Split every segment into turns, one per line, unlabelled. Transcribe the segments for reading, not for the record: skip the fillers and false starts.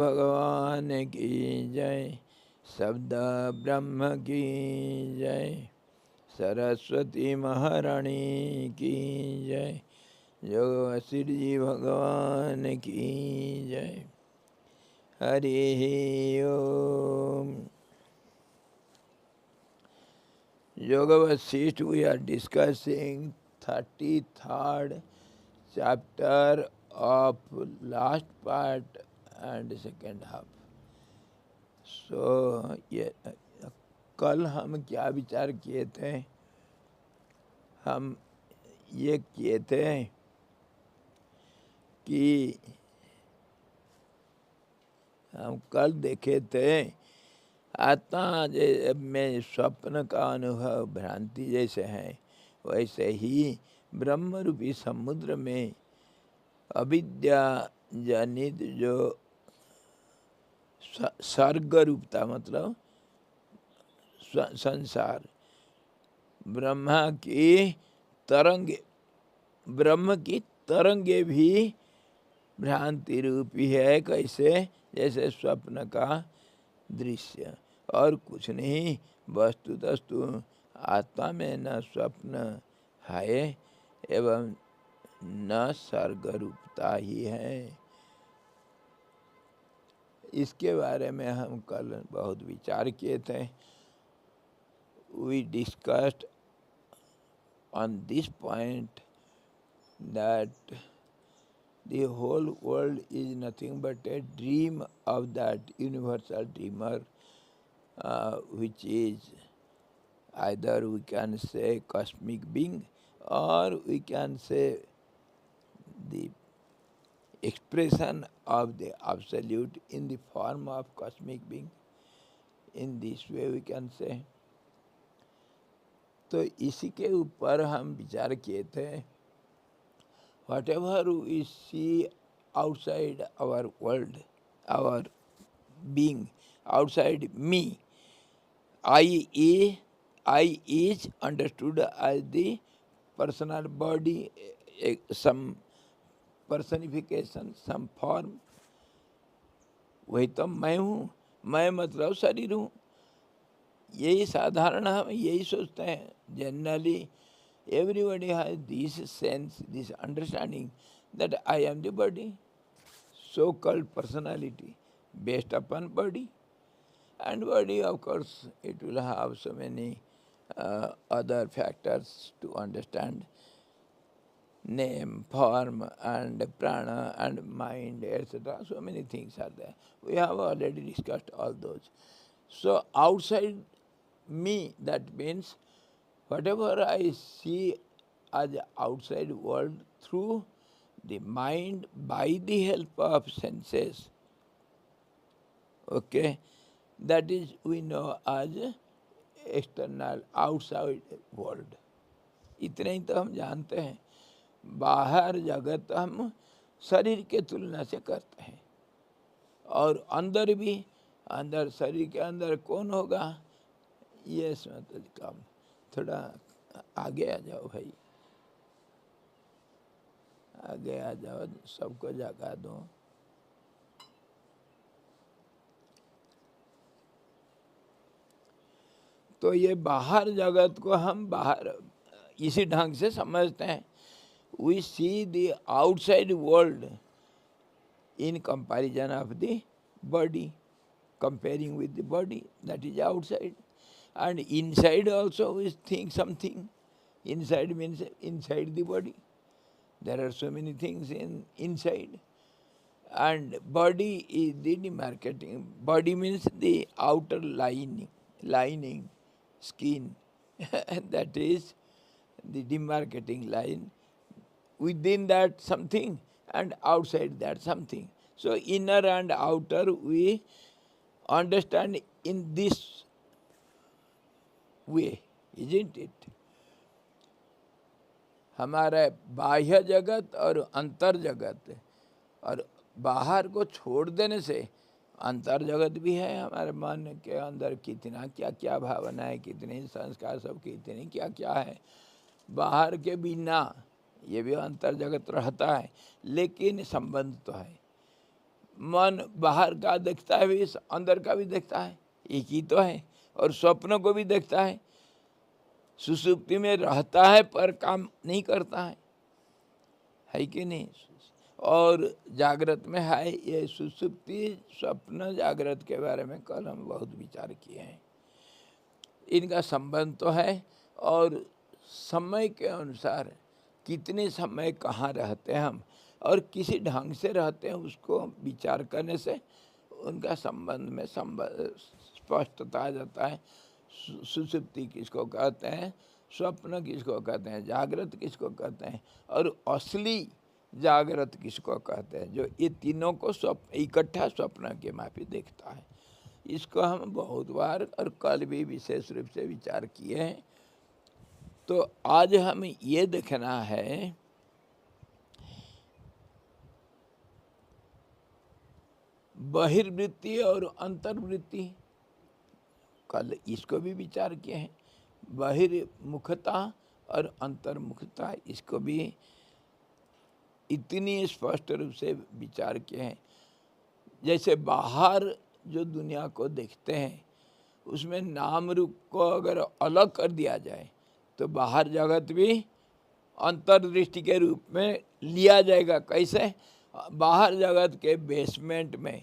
भगवान की जय। शब्द ब्रह्म की जय। सरस्वती महारानी की जय। योग वशिष्ठ जी भगवान की जय। हरि ओम। Yoga Vasistha, we are discussing 33rd chapter of last part and second half. So, कल हम क्या विचार किए थे? हम ये किए थे कि हम कल देखे थे आत्मा में स्वप्न का अनुभव भ्रांति जैसे है, वैसे ही ब्रह्म रूपी समुद्र में अविद्या जनित जो सर्ग रूपता मतलब संसार, ब्रह्मा की तरंगे, ब्रह्म की तरंगे भी भ्रांति रूपी है। कैसे? जैसे स्वप्न का दृश्य और कुछ नहीं। वस्तुतस्तु आत्मा में न स्वप्न है एवं न सर्ग रूपता ही है। इसके बारे में हम कल बहुत विचार किए थे। We discussed on this point that the whole world is nothing but a dream of that universal dreamer, which is either we can say cosmic being or we can say the expression of the absolute in the form of cosmic being. In this way we can say. तो इसी के ऊपर हम विचार किए थे। Whatever we see outside our world, our being, outside me, I is understood as the personal body, some personification, some form. वही तो मैं हूँ। मैं मतलब शरीर हूँ। यही साधारण हम यही सोचते हैं। Generally everybody has this sense, this understanding that I am the body, so-called personality based upon body. And body, of course, it will have so many other factors to understand. Name, form, and prana, and mind, etc. So many things are there. We have already discussed all those. So outside me, that means whatever I see as outside world through the mind by the help of senses, okay, that is we know as external outside world. इतने ही तो हम जानते हैं। बाहर जगत हम शरीर के तुलना से करते हैं और अंदर भी, अंदर शरीर के अंदर कौन होगा ये मतलब काम। थोड़ा आगे आ जाओ भाई, आगे आ जाओ, सबको जगा दो। तो ये बाहर जगत को हम बाहर इसी ढंग से समझते हैं। We see the outside world in comparison of the body, comparing with the body, that is outside. And inside also we think something. Inside means inside the body. There are so many things inside. And body is the demarcating. Body means the outer lining, skin. That is the demarcating line. Within that something and outside that something. So inner and outer we understand in this way, isn't it? हमारा बाह्य जगत और अंतर जगत, और बाहर को छोड़ देने से अंतर जगत भी है। हमारे मन के अंदर कितना क्या क्या भावना है, कितने संस्कार, सब कितने क्या क्या है। बाहर के बिना ये भी अंतर जगत रहता है, लेकिन संबंध तो है। मन बाहर का देखता है भी, अंदर का भी देखता है, एक ही तो है। और स्वप्न को भी देखता है। सुसुप्ति में रहता है पर काम नहीं करता है कि नहीं? और जागृत में है। ये सुसुप्ति, स्वप्न, जागृत के बारे में कल हम बहुत विचार किए हैं। इनका संबंध तो है, और समय के अनुसार कितने समय कहाँ रहते हैं हम और किसी ढंग से रहते हैं, उसको विचार करने से उनका संबंध में स्पष्टता आ जाता है। सुसुप्ति किसको कहते हैं, स्वप्न किसको कहते हैं, जागृत किसको कहते हैं, और असली जागृत किसको कहते हैं, जो ये तीनों को इकट्ठा स्वप्न के माफी देखता है। इसको हम बहुत बार और कल भी विशेष रूप से विचार किए हैं। तो आज हम ये देखना है बहिर्वृत्ति और अंतर्वृत्ति। कल इसको भी विचार किए हैं, बहिर्मुखता और अंतर्मुखता, इसको भी इतनी स्पष्ट रूप से विचार किए हैं। जैसे बाहर जो दुनिया को देखते हैं उसमें नाम रूप को अगर अलग कर दिया जाए तो बाहर जगत भी अंतर्दृष्टि के रूप में लिया जाएगा। कैसे? बाहर जगत के बेसमेंट में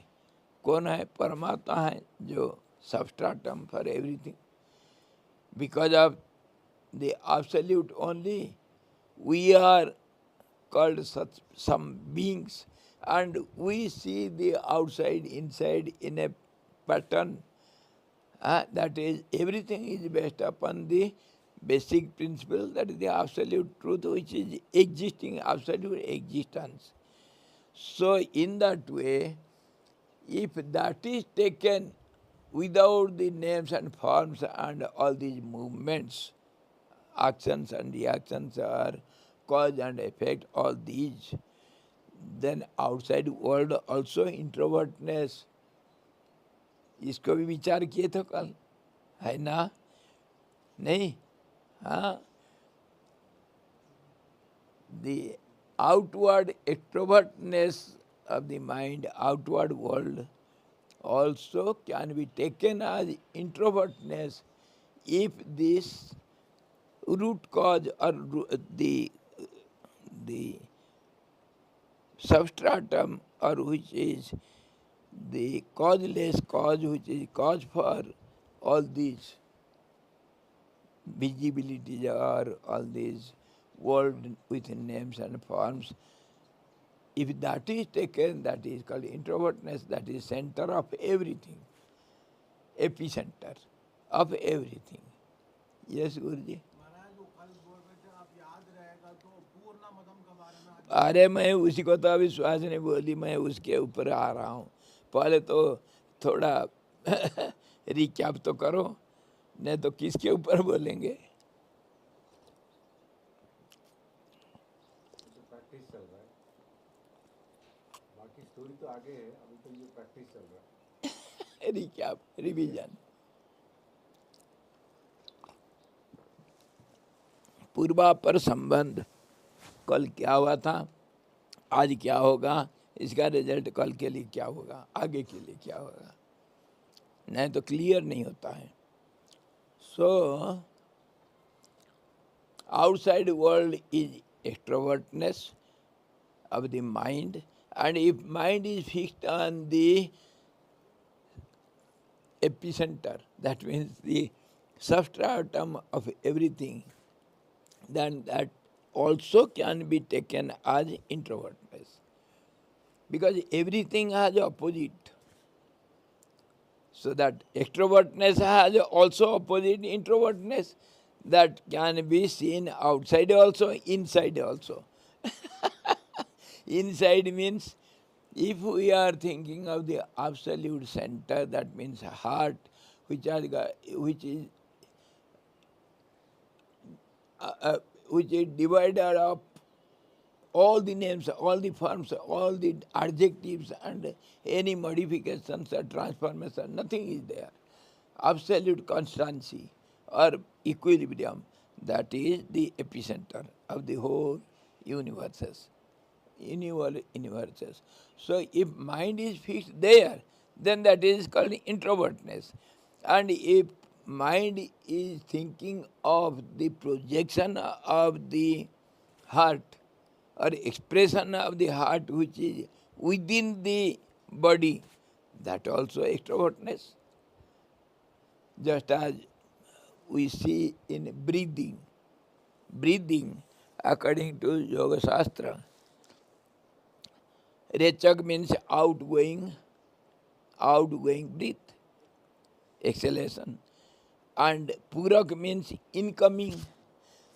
कौन है? परमात्मा है, जो substratum for everything. Because of the absolute only we are called such some beings, and we see the outside inside in a pattern. That is, everything is based upon the basic principle, that is the absolute truth which is existing, absolute existence. So in that way, if that is taken without the names and forms and all these movements, actions and reactions are cause and effect, all these, then outside world also introvertness, इसको भी विचार किए थे कल, है ना? नहीं? हाँ, the outward extrovertness of the mind, outward world also can be taken as introvertness if this root cause or the substratum, or which is the causeless cause, which is cause for all these visibilities or all these world with names and forms, if that is taken, that is called introvertness, that is center of everything, epicenter of everything. Yes, Guruji. अरे मैं उसी को तो अभी श्वास नहीं बोली, मैं उसके ऊपर आ रहा हूँ। पहले तो थोड़ा रिकैप तो करो, नहीं तो किसके ऊपर बोलेंगे?
प्रैक्टिस चल रहा है, बाकी स्टोरी तो आगे है, अभी तो ये प्रैक्टिस चल रहा है।
Recap, revision. पूर्वापर संबंध, कल क्या हुआ था, आज क्या होगा, इसका रिजल्ट कल के लिए क्या होगा, आगे के लिए क्या होगा, नहीं तो क्लियर नहीं होता है। So outside world is extrovertness of the mind, and if mind is fixed on the epicenter, that means the substratum of everything, then that also can be taken as introvertness, because everything has opposite. So that extrovertness has also opposite introvertness, that can be seen outside also, inside also. Inside means, if we are thinking of the absolute center, that means heart, which is divided of all the names, all the forms, all the adjectives, and any modifications or transformation, nothing is there. Absolute constancy or equilibrium, that is the epicenter of the whole universes. universes. So if mind is fixed there, then that is called introvertness. And if mind is thinking of the projection of the heart or expression of the heart which is within the body, that also extrovertness. Just as we see in breathing. Breathing, according to Yoga Shastra, Rechak means outgoing breath, exhalation. And Purak means incoming.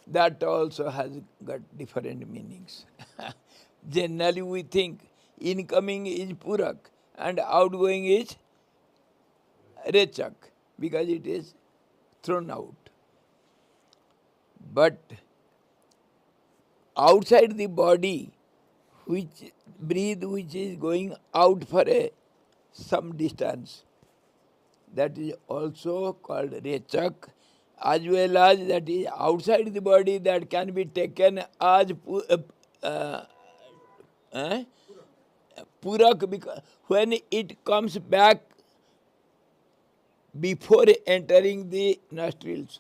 That also has got different meanings. Generally, we think incoming is Purak and outgoing is Rechak because it is thrown out. But outside the body, which which is going out for some distance, that is also called Rechak, as well as that is outside the body that can be taken as uh, Purak, because when it comes back before entering the nostrils,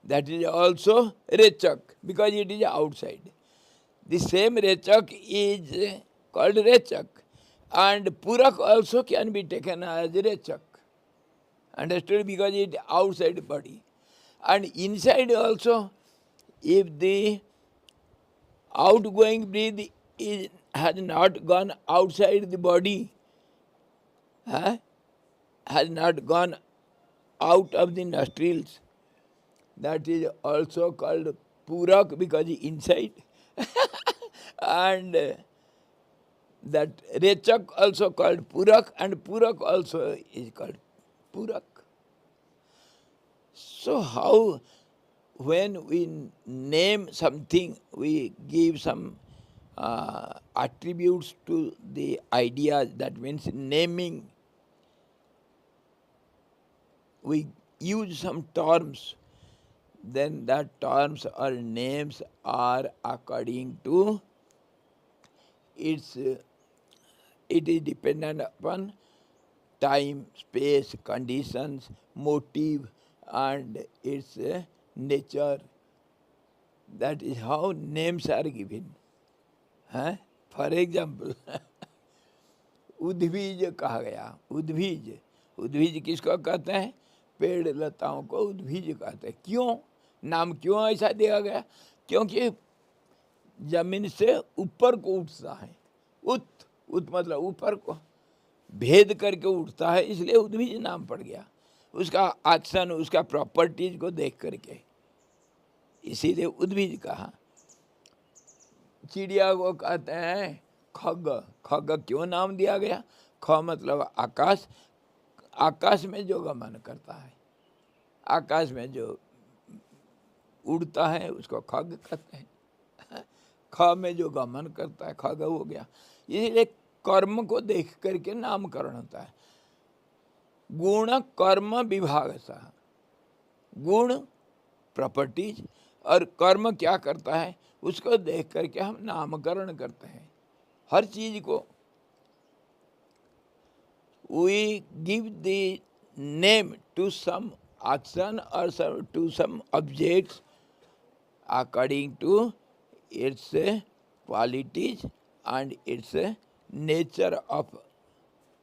that is also Rechak because it is outside. The same Rechak is called Rechak, and Purak also can be taken as Rechak. Understood? Because it outside body. And inside also, if the outgoing breath has not gone outside the body, has not gone out of the nostrils, that is also called Purak because inside. And that Rechak also called Purak, and Purak also is called Purak. So how, when we name something, we give some attributes to the idea, that means naming. We use some terms, then that terms or names are according to its, it is dependent upon time, space, conditions, motive, and its nature. That is how names are given. For example, उद्भिज कहा गया। उद्भिज, उद्भिज किसको कहते हैं? पेड़ लताओं को उद्भिज कहते हैं। क्यों? नाम क्यों ऐसा दिया गया? क्योंकि जमीन से ऊपर को उठता है। उत मतलब ऊपर को भेद करके उठता है, इसलिए उद्भिज नाम पड़ गया। उसका एक्शन, उसका प्रॉपर्टीज को देख करके, इसीलिए उद्भिज कहा। चिड़िया को कहते हैं खग। खग क्यों नाम दिया गया? ख मतलब आकाश, आकाश में जो गमन करता है, आकाश में जो उड़ता है उसको खग कहते हैं। ख में जो गमन करता है खग हो गया। इसलिए कर्म को देख करके नामकरण होता है। गुण कर्म विभाग सा, गुण प्रॉपर्टीज और कर्म क्या करता है उसको देख करके हम नामकरण करते हैं हर चीज को। We give the name to some action or to some objects according to its qualities and its nature of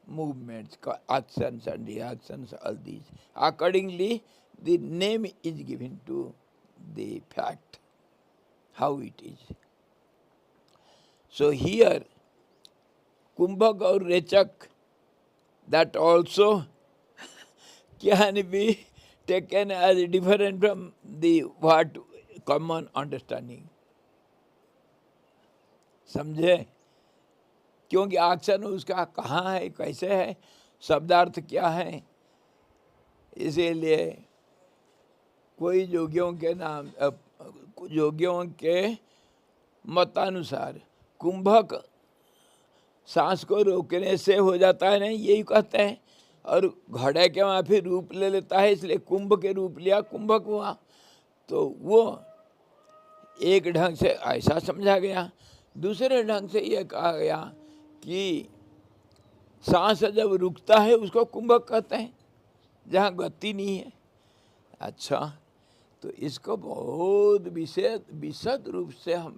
movements, actions and reactions, all these. Accordingly, the name is given to the fact, how it is. So here, Kumbhak or Rechak, that also can be taken as different from the what common understanding. समझे? क्योंकि action उसका कहाँ है, कैसे है, शब्दार्थ क्या है। इसीलिए कोई योगियों के नाम, योगियों के मतानुसार कुंभक सांस को रोकने से हो जाता है, नहीं यही कहते हैं। और घड़े के वहाँ फिर रूप ले लेता है, इसलिए कुंभ के रूप लिया, कुंभक हुआ। तो वो एक ढंग से ऐसा समझा गया। दूसरे ढंग से यह कहा गया कि सांस जब रुकता है उसको कुंभक कहते हैं, जहाँ गति नहीं है। अच्छा, तो इसको बहुत विशद रूप से हम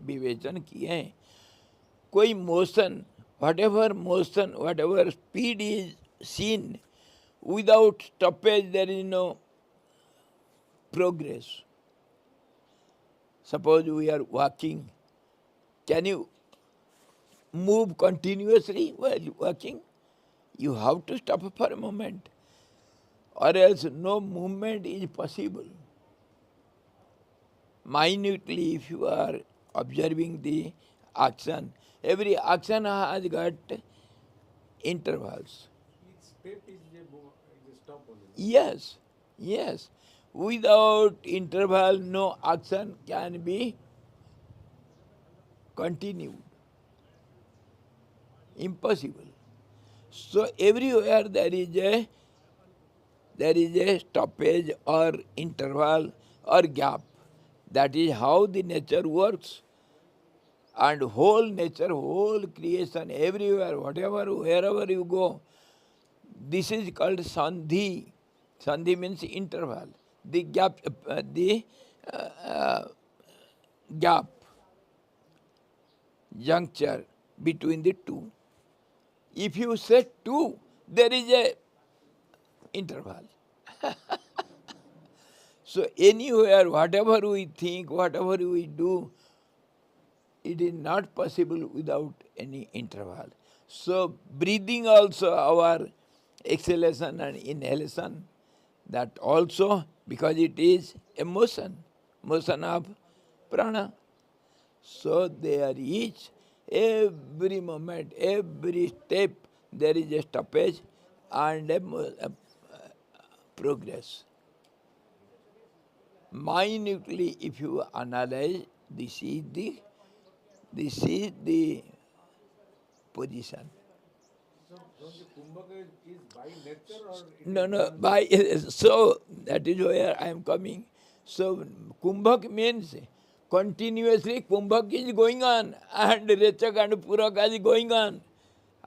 विवेचन किए हैं। कोई motion, whatever speed is seen, without stoppage there is no progress. Suppose we are walking, can you move continuously while working? You have to stop for a moment, or else no movement is possible. Minutely, if you are observing the action, every action has got intervals.
Each step is a stop only.
Yes, yes. Without interval, no action can be continued. Impossible. So everywhere there is a stoppage or interval or gap. That is how the nature works. And whole nature, whole creation, everywhere, whatever, wherever you go, this is called sandhi. Sandhi means interval. The gap, juncture between the two. If you say two, there is a interval. So anywhere, whatever we think, whatever we do, it is not possible without any interval. So breathing also, our exhalation and inhalation, that also, because it is a motion of prana. So there is every moment, every step, there is a stoppage and a progress. Minutely, if you analyze, this is the position.
So the kumbhaka is by nature or it
No,
is
no,
done
by, so that is where I am coming. So kumbhak means continuously kumbhak is going on and rechak and purak is going on.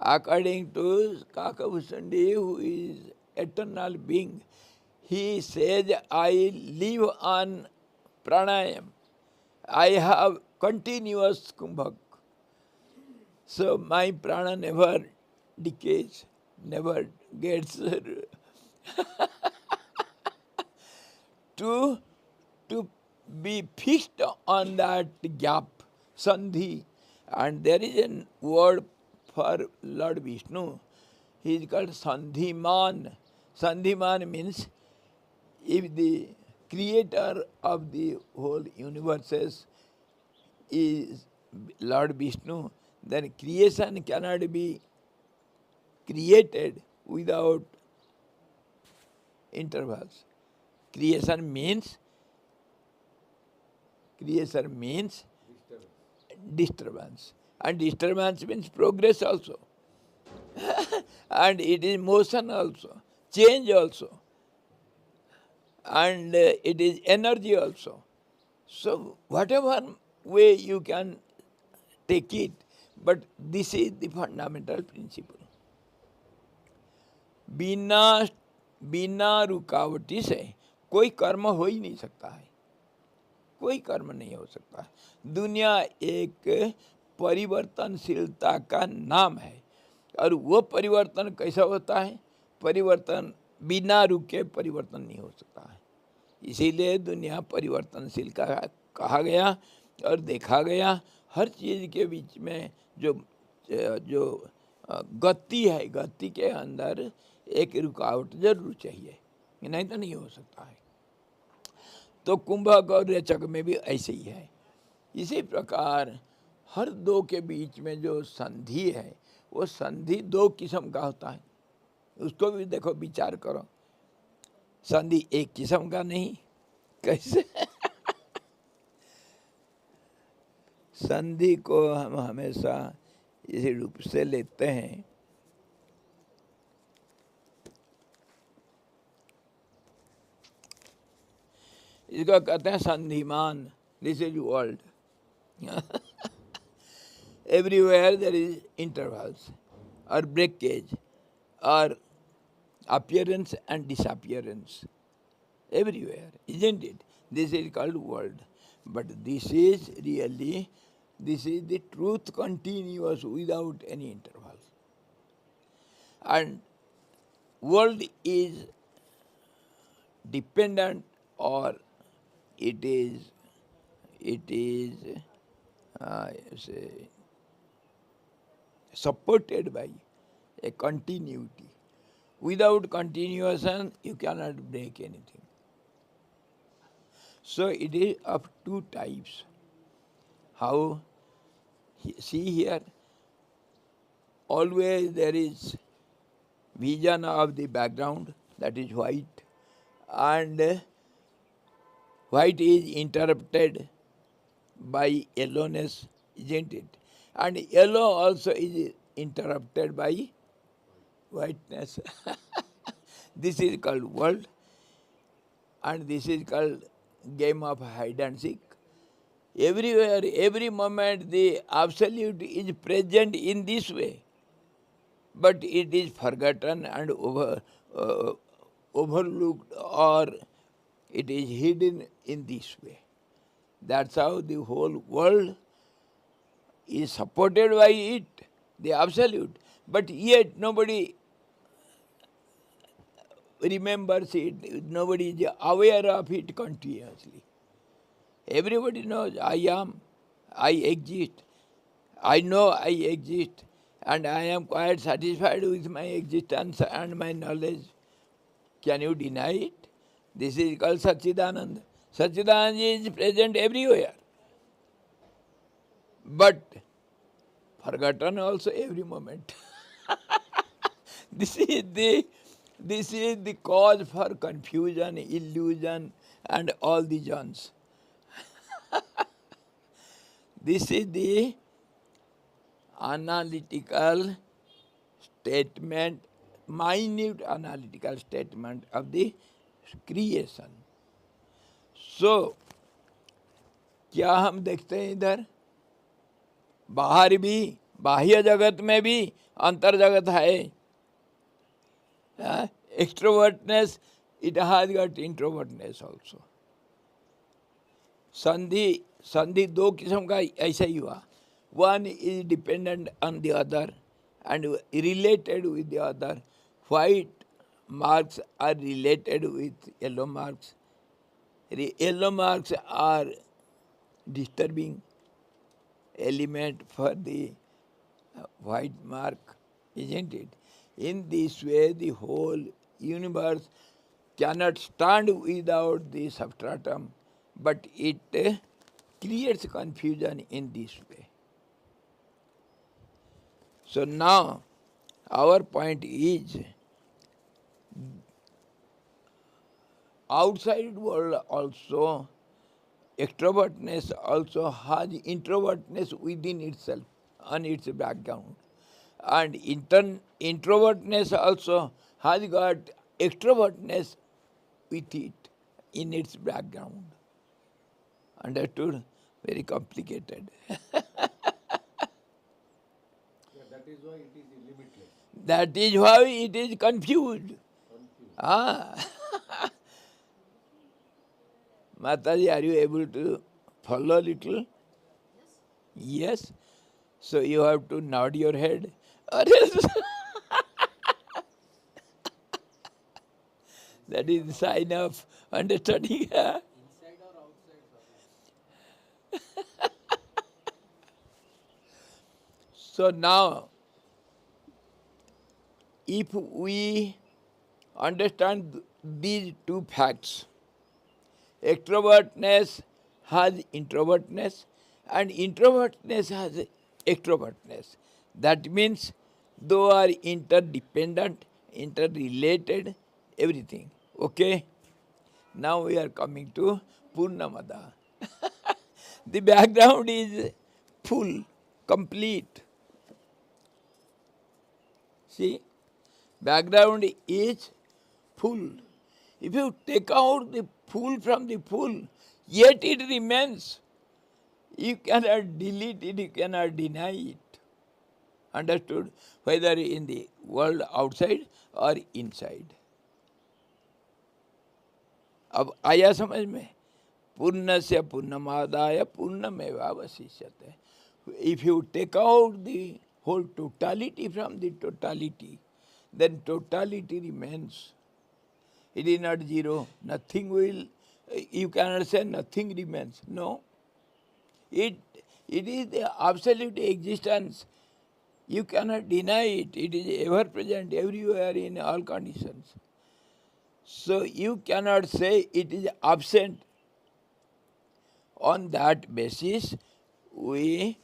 According to Kakabhusandi, who is eternal being, he says, I live on pranayam. I have continuous kumbhak. So my prana never decays, never gets to be fixed on that gap, sandhi. And there is a word for Lord Vishnu. He is called Sandhiman. Sandhiman means if the creator of the whole universes is Lord Vishnu, then creation cannot be created without intervals. Creation means
disturbance.
disturbance. And disturbance means progress also. And it is motion also, change also. And it is energy also. So whatever way you can take it, but this is the fundamental principle. बिना बिना रुकावटी से कोई कर्म हो ही नहीं सकता है, कोई कर्म नहीं हो सकता है। दुनिया एक परिवर्तनशीलता का नाम है, और वो परिवर्तन कैसा होता है? परिवर्तन बिना रुके परिवर्तन नहीं हो सकता है। इसीलिए दुनिया परिवर्तनशील का कहा गया और देखा गया। हर चीज़ के बीच में जो जो गति है, गति के अंदर एक रुकावट जरूर चाहिए, नहीं तो नहीं हो सकता है। तो कुंभक और रेचक में भी ऐसे ही है। इसी प्रकार हर दो के बीच में जो संधि है, वो संधि दो किस्म का होता है। उसको भी देखो, विचार करो। संधि एक किस्म का नहीं, कैसे? संधि को हम हमेशा इसी रूप से लेते हैं। इसको कहते हैं संधिमान। This is world. everywhere there is intervals or breakage or appearance and disappearance. Everywhere, isn't it? This is called world. But this is really, this is the truth continuous without any interval. And world is dependent or it is say, supported by a continuity. Without continuation, you cannot break anything. So it is of two types. How, see here, always there is vision of the background, that is white, and white is interrupted by yellowness, isn't it? And yellow also is interrupted by whiteness. This is called world, and this is called game of hide and seek. Everywhere, every moment, the absolute is present in this way, but it is forgotten and overlooked, or it is hidden in this way. That's how the whole world is supported by it, the absolute. But yet nobody remembers it, nobody is aware of it continuously. Everybody knows I am, I exist, I know I exist, and I am quite satisfied with my existence and my knowledge. Can you deny it? This is called Satchidanand. Satchidanand is present everywhere, but forgotten also every moment. This is the cause for confusion, illusion, and all the jones. This is the analytical statement, minute analytical statement of the creation. So, क्या हम देखते हैं इधर? बाहर भी, बाह्य जगत में भी अंतर जगत है. Extrovertness, it has got introvertness also. संधि दो किस्म का ऐसा ही हुआ. One is dependent on the other and related with the other. White marks are related with yellow marks. Yellow marks are disturbing element for the white mark, isn't it? In this way, the whole universe cannot stand without the substratum, but it creates confusion in this way. So now, our point is, outside world also, extrovertness also has introvertness within itself, on its background. And introvertness also has got extrovertness with it in its background. Understood? Very complicated.
That is why it is limitless.
That is why it is confused. Ah. Mataji, are you able to follow a little? Yes. So you have to nod your head. Or else that is the sign of understanding.
Inside or outside?
So now, if we understand these two facts, extrovertness has introvertness and introvertness has extrovertness. That means they are interdependent, interrelated, everything. Okay? Now we are coming to Purnamada. The background is full, complete. See? Background is full. If you take out the full from the full, yet it remains. You cannot delete it, you cannot deny it. Understood? Whether in the world outside or inside. अब आया समझ में? पूर्णस्य पूर्णमादाय पूर्णमेवावशिष्यते. If you take out the whole totality from the totality, then totality remains. It is not zero. Nothing will, you cannot say nothing remains. No. It is the absolute existence. You cannot deny it. It is ever present everywhere in all conditions. So you cannot say it is absent. On that basis, we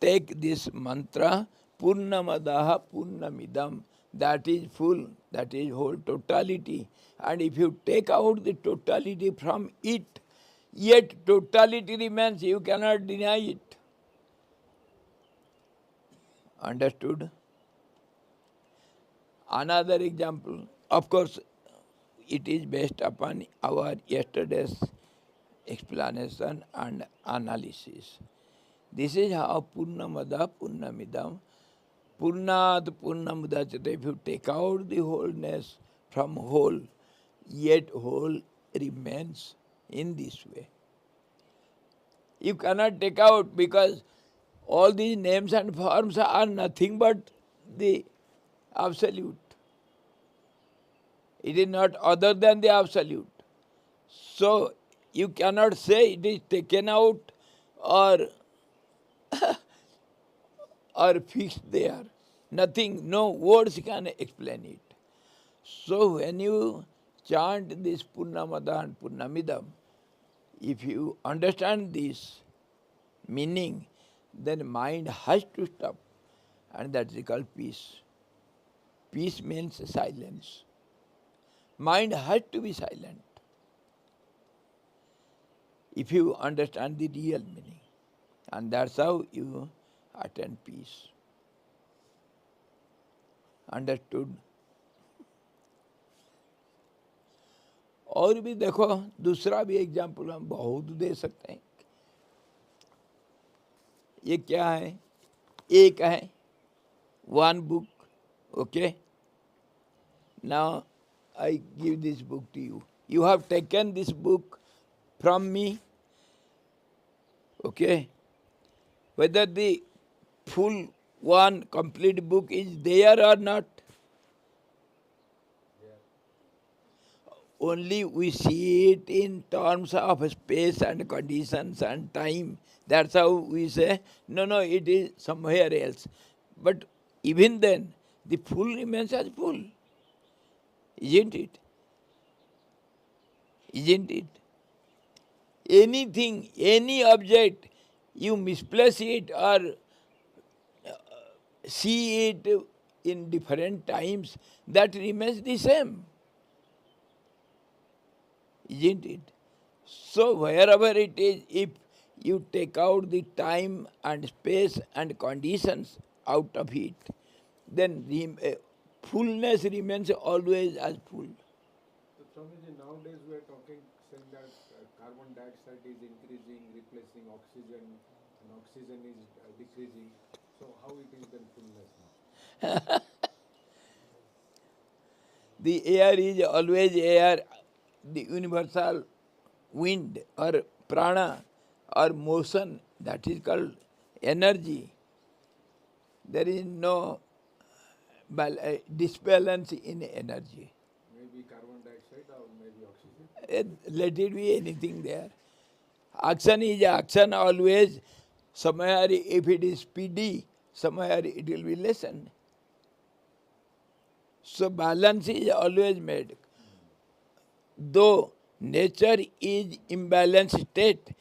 take this mantra Purnamadaha Purnamidam. That is full, that is whole totality. And if you take out the totality from it, yet totality remains, you cannot deny it. Understood? Another example, of course, it is based upon our yesterday's explanation and analysis. This is how Purnamada Purnamidam. Purnat Purnamudachate. If you take out the wholeness from whole, yet whole remains in this way. You cannot take out because all these names and forms are nothing but the absolute. It is not other than the absolute. So you cannot say it is taken out or fixed there. Nothing, no words can explain it. So when you chant this Purnamada and Purnamidam, if you understand this meaning, then mind has to stop, and that is called peace. Peace means silence. Mind has to be silent if you understand the real meaning, and that's how you attain peace. Understood? और भी देखो, दूसरा भी example हम बहुत दे सकते हैं. ये क्या है? एक है, one book. Okay? Now I give this book to you. You have taken this book from me. Okay? Whether the full one complete book is there or not, only we see it in terms of space and conditions and time. That's how we say, no, it is somewhere else. But even then, the full remains as full. Isn't it? Isn't it? Anything, any object, you misplace it or see it in different times, that remains the same. Isn't it? So wherever it is, if you take out the time and space and conditions out of it, then fullness remains always as full.
So, Swamiji, nowadays we are talking, saying that carbon dioxide is increasing, replacing oxygen, and oxygen is decreasing. So, how it is then fullness now?
The air is always air, the universal wind or prana or motion, that is called energy. There is no disbalance in energy.
Maybe carbon dioxide or maybe oxygen?
Let it be anything there. Action is action always. Somewhere if it is speedy, somewhere it will be lessened. So balance is always made. Though nature is imbalanced state,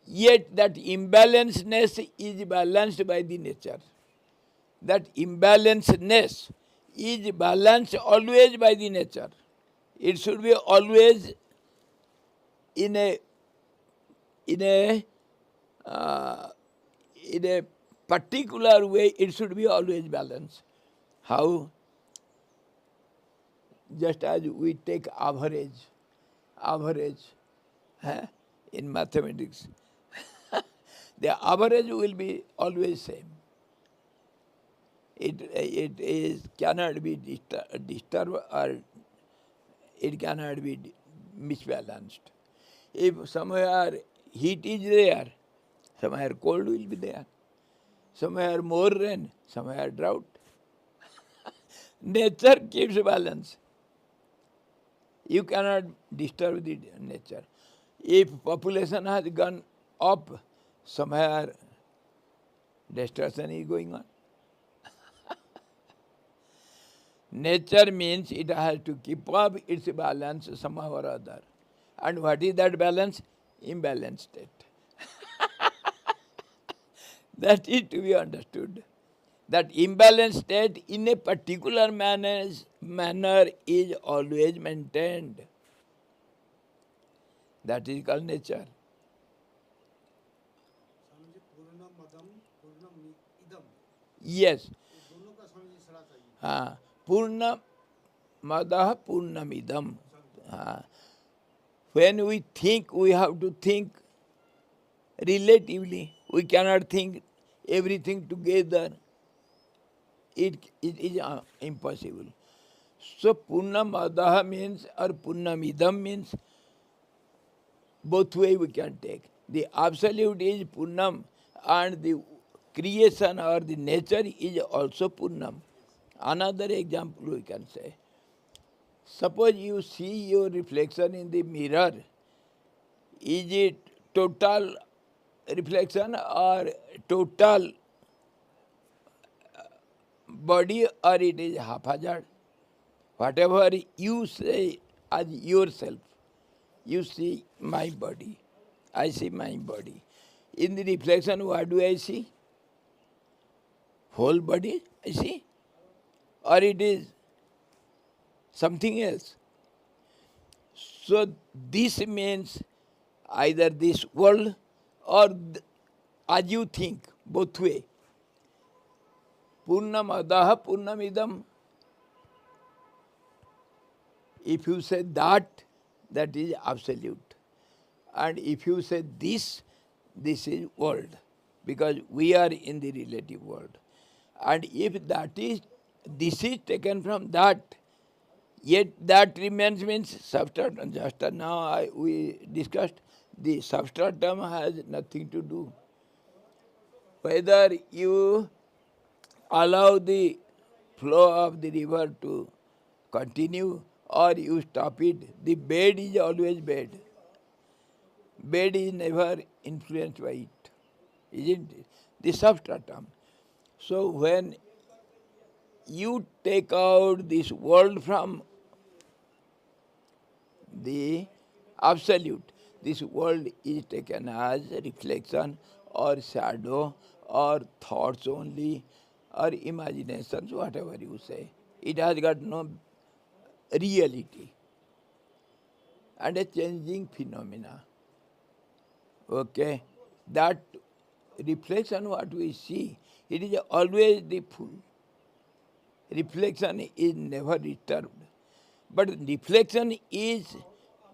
yet that imbalancedness is balanced by the nature. That imbalancedness is balanced always by the nature. It should be always in a particular way. It should be always balanced. How? Just as we take average in mathematics, the average will be always same. It is cannot be disturbed or it cannot be misbalanced. If somewhere heat is there, somewhere cold will be there. Somewhere more rain, somewhere drought. Nature keeps balance. You cannot disturb the nature. If population has gone up, somewhere destruction is going on. Nature means it has to keep up its balance somehow or other. And what is that balance? Imbalanced state. That is to be understood. That imbalanced state in a particular manner is always maintained. That is called nature.
Swami ji पूर्णम मदम पूर्णम इदम
Yes.
ये दोनों का स्वामी जी सलाह चाहिए
हाँ, पूर्ण madah purnamidam. When we think, we have to think relatively. We cannot think everything together. It is impossible. So purnamadaha means, or purnamidam means, both way we can take. The absolute is purnam and the creation or the nature is also purnam. Another example we can say. Suppose you see your reflection in the mirror, is it total reflection or total body or it is haphazard? Whatever you say as yourself, you see my body, I see my body. In the reflection, what do I see? Whole body I see? Or it is something else? So this means either this world or as you think, both way. Purnam adaha purnamidam. If you say that, that is absolute. And if you say this, this is world. Because we are in the relative world. And if that is, this is taken from that, yet that remains means substratum. Just now we discussed, the substratum has nothing to do. Whether you allow the flow of the river to continue or you stop it, the bed is always bed. Bed is never influenced by it, isn't it? The substratum. So when you take out this world from the absolute, this world is taken as a reflection or shadow or thoughts only or imaginations, whatever you say. It has got no reality and a changing phenomena. Okay? That reflection what we see, it is always the full. Reflection is never disturbed. But reflection is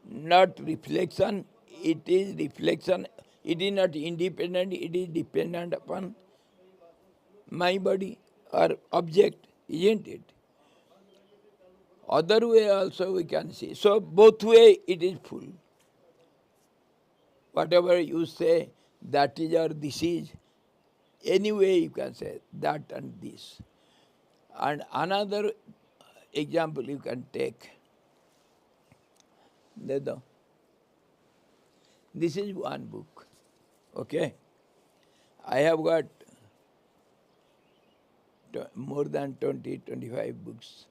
not reflection, it is reflection. It is not independent, it is dependent upon my body or object, isn't it? Other way also we can see. So both way it is full. Whatever you say, that is or this is, any way you can say that and this. And another example you can take. This is one book. Okay? I have got more than 20, 25 books.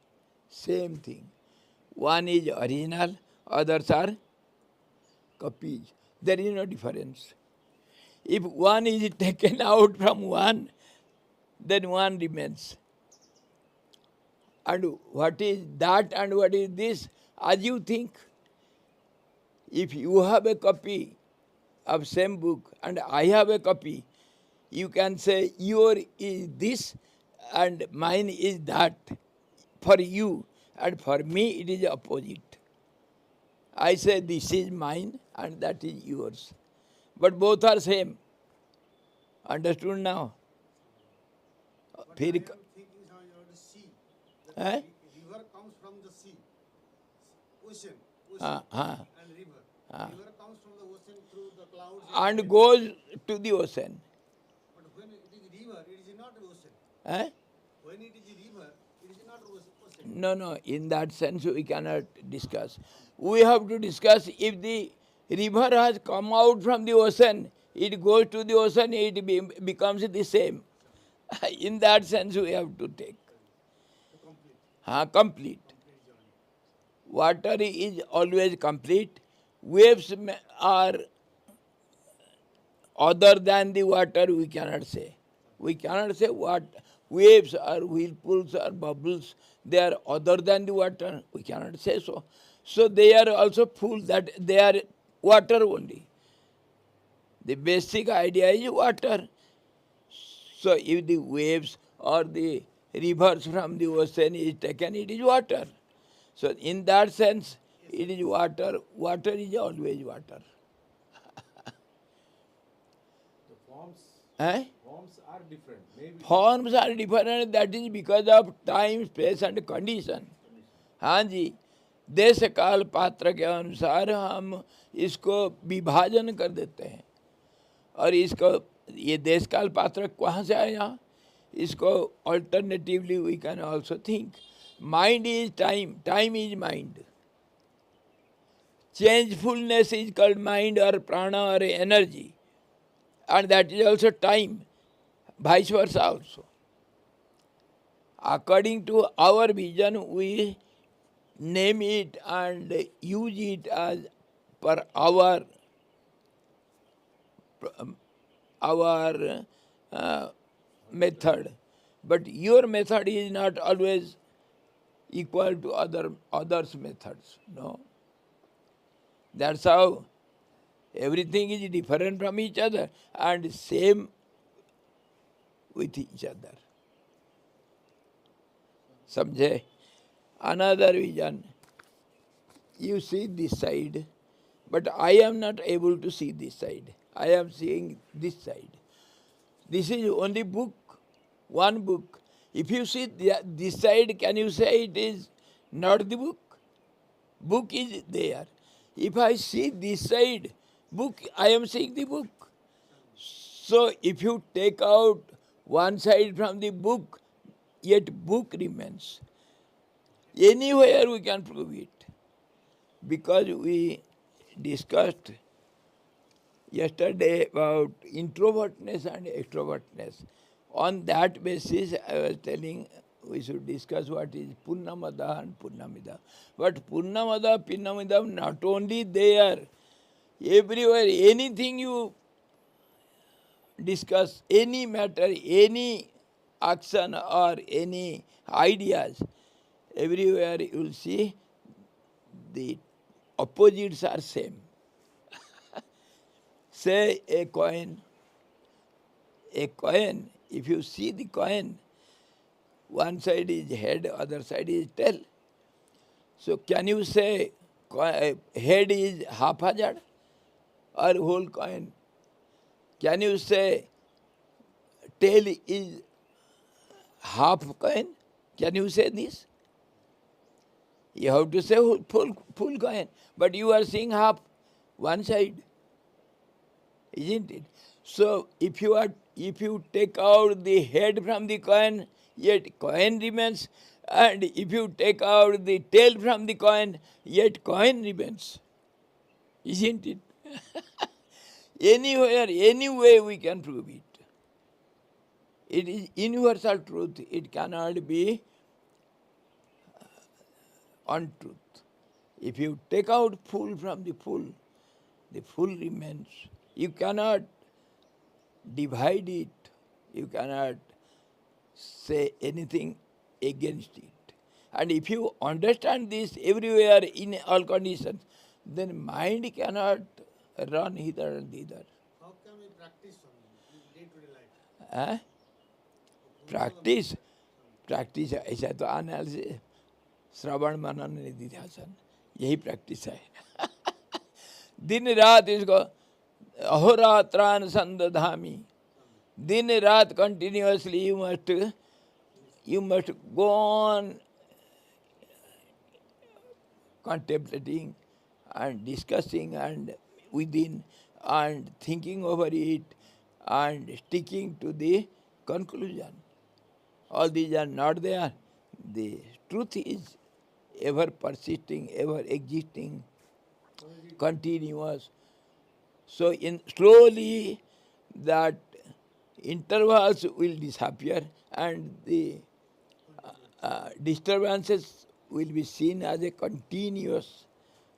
Same thing. One is original, others are copies. There is no difference. If one is taken out from one, then one remains. And what is that and what is this? As you think, if you have a copy of same book and I have a copy, you can say your is this and mine is that for you, and for me it is opposite. I say this is mine and that is yours. But both are same. Understood now?
But I am thinking
Eh?
River comes from the sea, ocean,
Ah,
ocean,
ah,
and river.
ah.
River comes from the ocean through the clouds and
And
wind.
goes to the ocean.
But when it is river, it is not ocean.
Eh?
When it is river, it is not ocean.
No, no, in that sense we cannot discuss. We have to discuss if the river has come out from the ocean, it goes to the ocean, becomes the same. In that sense we have to take.
To complete,
Complete.
complete journey.
Water is always complete. Waves are other than the water, we cannot say. We cannot say what waves or whirlpools or bubbles, they are other than the water. We cannot say so. So they are also full that they are water only. The basic idea is water. So if the waves or the rivers from the ocean is taken, it is water. So in that sense, it is water. Water is always water.
The forms
Eh?
forms are different. Maybe
Forms are different, that is because of time, space and condition. हाँ जी, देश काल पात्र के अनुसार हम इसको विभाजन कर देते हैं और इसको ये देश काल पात्र कहाँ से आया, इसको alternatively we can also think mind is time, time is mind, changefulness is called mind or prana or energy, and that is also time, vice versa also. According to our vision, we name it and use it as per our method. But your method is not always equal to others' methods. No. That's how everything is different from each other and same with each other. समझे? Another vision. You see this side, but I am not able to see this side. I am seeing this side. This is only book, one book. If you see this side, can you say it is not the book? Book is there. If I see this side, book, I am seeing the book. So if you take out one side from the book, yet book remains. Anywhere we can prove it. Because we discussed yesterday about introvertness and extrovertness. On that basis, I was telling we should discuss what is Purnamada and Purnamida. But Purnamada, Purnamida, not only there, everywhere, anything you discuss, any matter, any action or any ideas, everywhere you will see the opposites are same. Say a coin, if you see the coin, one side is head, other side is tail. So can you say head is half hazard or whole coin? Can you say tail is half coin? Can you say this? You have to say full coin. But you are seeing half, one side. Isn't it? So if you take out the head from the coin, yet coin remains, and if you take out the tail from the coin, yet coin remains. Isn't it? Anywhere, any way we can prove it. It is universal truth. It cannot be untruth. If you take out full from the full remains. You cannot divide it. You cannot say anything against it. And if you understand this everywhere in all conditions, then mind cannot run hither and thither.
How can we practice on day-to-day life?
Eh? Practice ऐसा तो आने से श्रवण मनन निधिध्यासन यही practice है. दिन रात इसको अहोरात्रान संदधामी, दिन रात continuously you must go on contemplating and discussing and within and thinking over it and sticking to the conclusion. All these are not there. The truth is ever persisting, ever existing,
Swamiji,
continuous. So in slowly that intervals will disappear and the disturbances will be seen as a continuous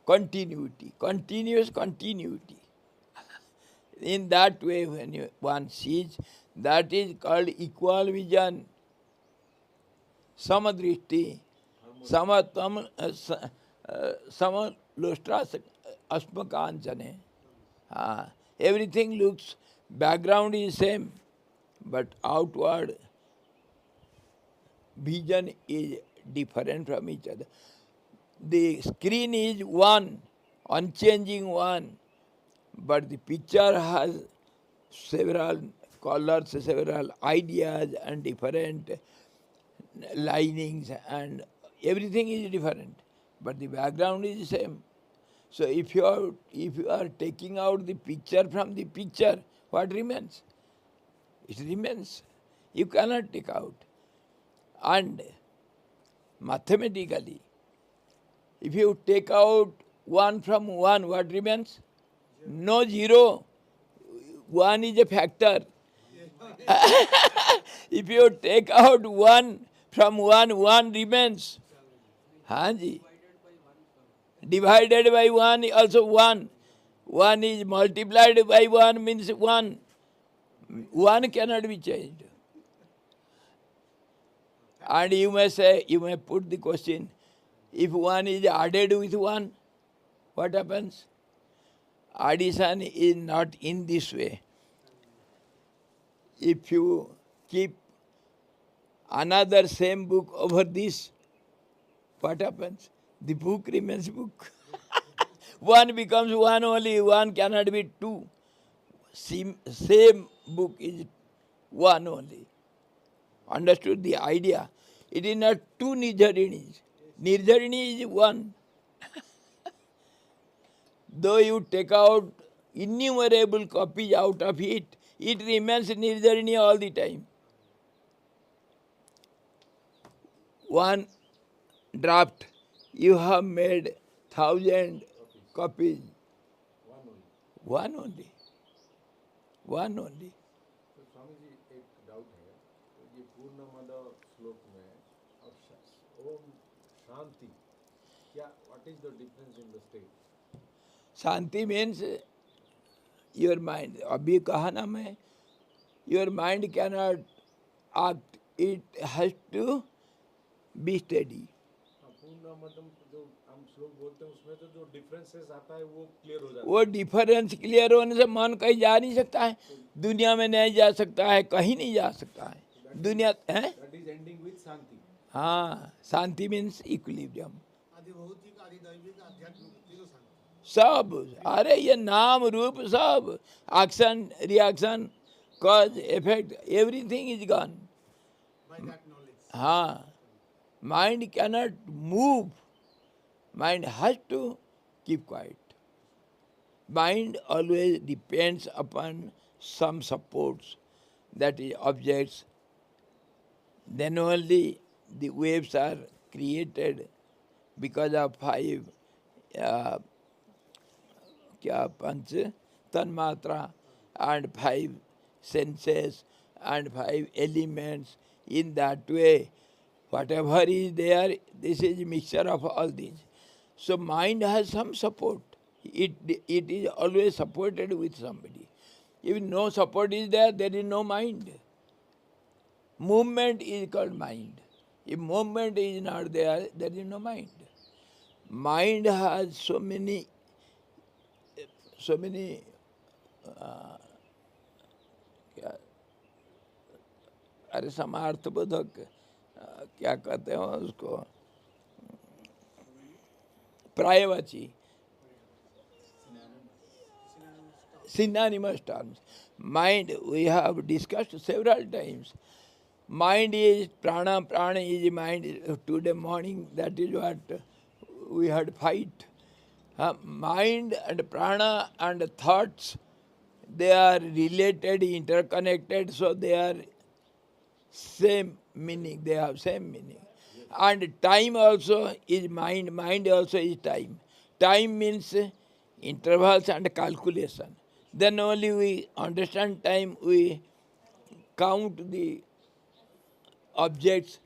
continuity, continuous continuity. In that way, when one sees, that is called equal vision, samadrishti,
harmony.
samatam, samalostra asmakanchane. Everything looks, background is same, but outward vision is different from each other. The screen is one, unchanging one, but the picture has several colors, several ideas and different linings and everything is different, but the background is the same. So if you are taking out the picture from the picture, what remains? It remains. You cannot take out. And mathematically, if you take out 1 from 1, what remains? No zero. 1 is a factor. If you take out 1 from 1, 1 remains. Hanji. Divided by 1 also 1. 1 is multiplied by 1 means 1. 1 cannot be changed. And you may say, you may put the question, if 1 is added with 1, what happens? Addition is not in this way. If you keep another same book over this, what happens? The book remains book. 1 becomes 1 only, 1 cannot be 2. Same book is 1 only. Understood the idea? It is not 2 Nirjarinis. Nirjarini is 1. Though you take out innumerable copies out of it, it remains Nirjarini all the time. One draft, you have made 1,000 copies.
One only.
One only. One only.
तो स्वामी जी एक doubt है, ये पूर्ण मद श्लोक में और ओम शांति, क्या what is the difference in the state?
Shanti means your mind. अभी कहा ना मैं, your mind cannot act, it has to be steady.
पूर्ण मतलब जो हम श्लोक बोलते हैं उसमें तो जो डिफरेंसेस आता है वो क्लियर हो जाता
वो डिफरेंस क्लियर होने से मन कहीं जा नहीं सकता है, दुनिया में नहीं जा सकता है, कहीं नहीं जा सकता है. दुनिया है.
दैट इज एंडिंग विद शांति.
हाँ, शांति मीन्स इक्विलिब्रियम.
आदि भौतिक आदि दैविक आध्यात्मिक तीनों शांति.
सब, अरे ये नाम रूप सब, action reaction cause effect, everything is gone.
by that knowledge.
हाँ, mind cannot move. Mind has to keep quiet. Mind always depends upon some supports, that is objects. Then only the waves are created because of 5 panch tanmatra and 5 senses and 5 elements. In that way, whatever is there, this is a mixture of all these. So mind has some support. It is always supported with somebody. If no support is there, there is no mind. Movement is called mind. If movement is not there, there is no mind. Mind has so many अरे समार्थबोधक क्या कहते हैं उसको, प्रायवाची, synonymous terms. Mind, we have discussed several times. Mind is prana, prana is mind. Today morning, that is what we had fight. Mind and prana and thoughts, they are related, interconnected, so they are same meaning, they have same meaning. And time also is mind, mind also is time. Time means intervals and calculation. Then only we understand time, we count the objects,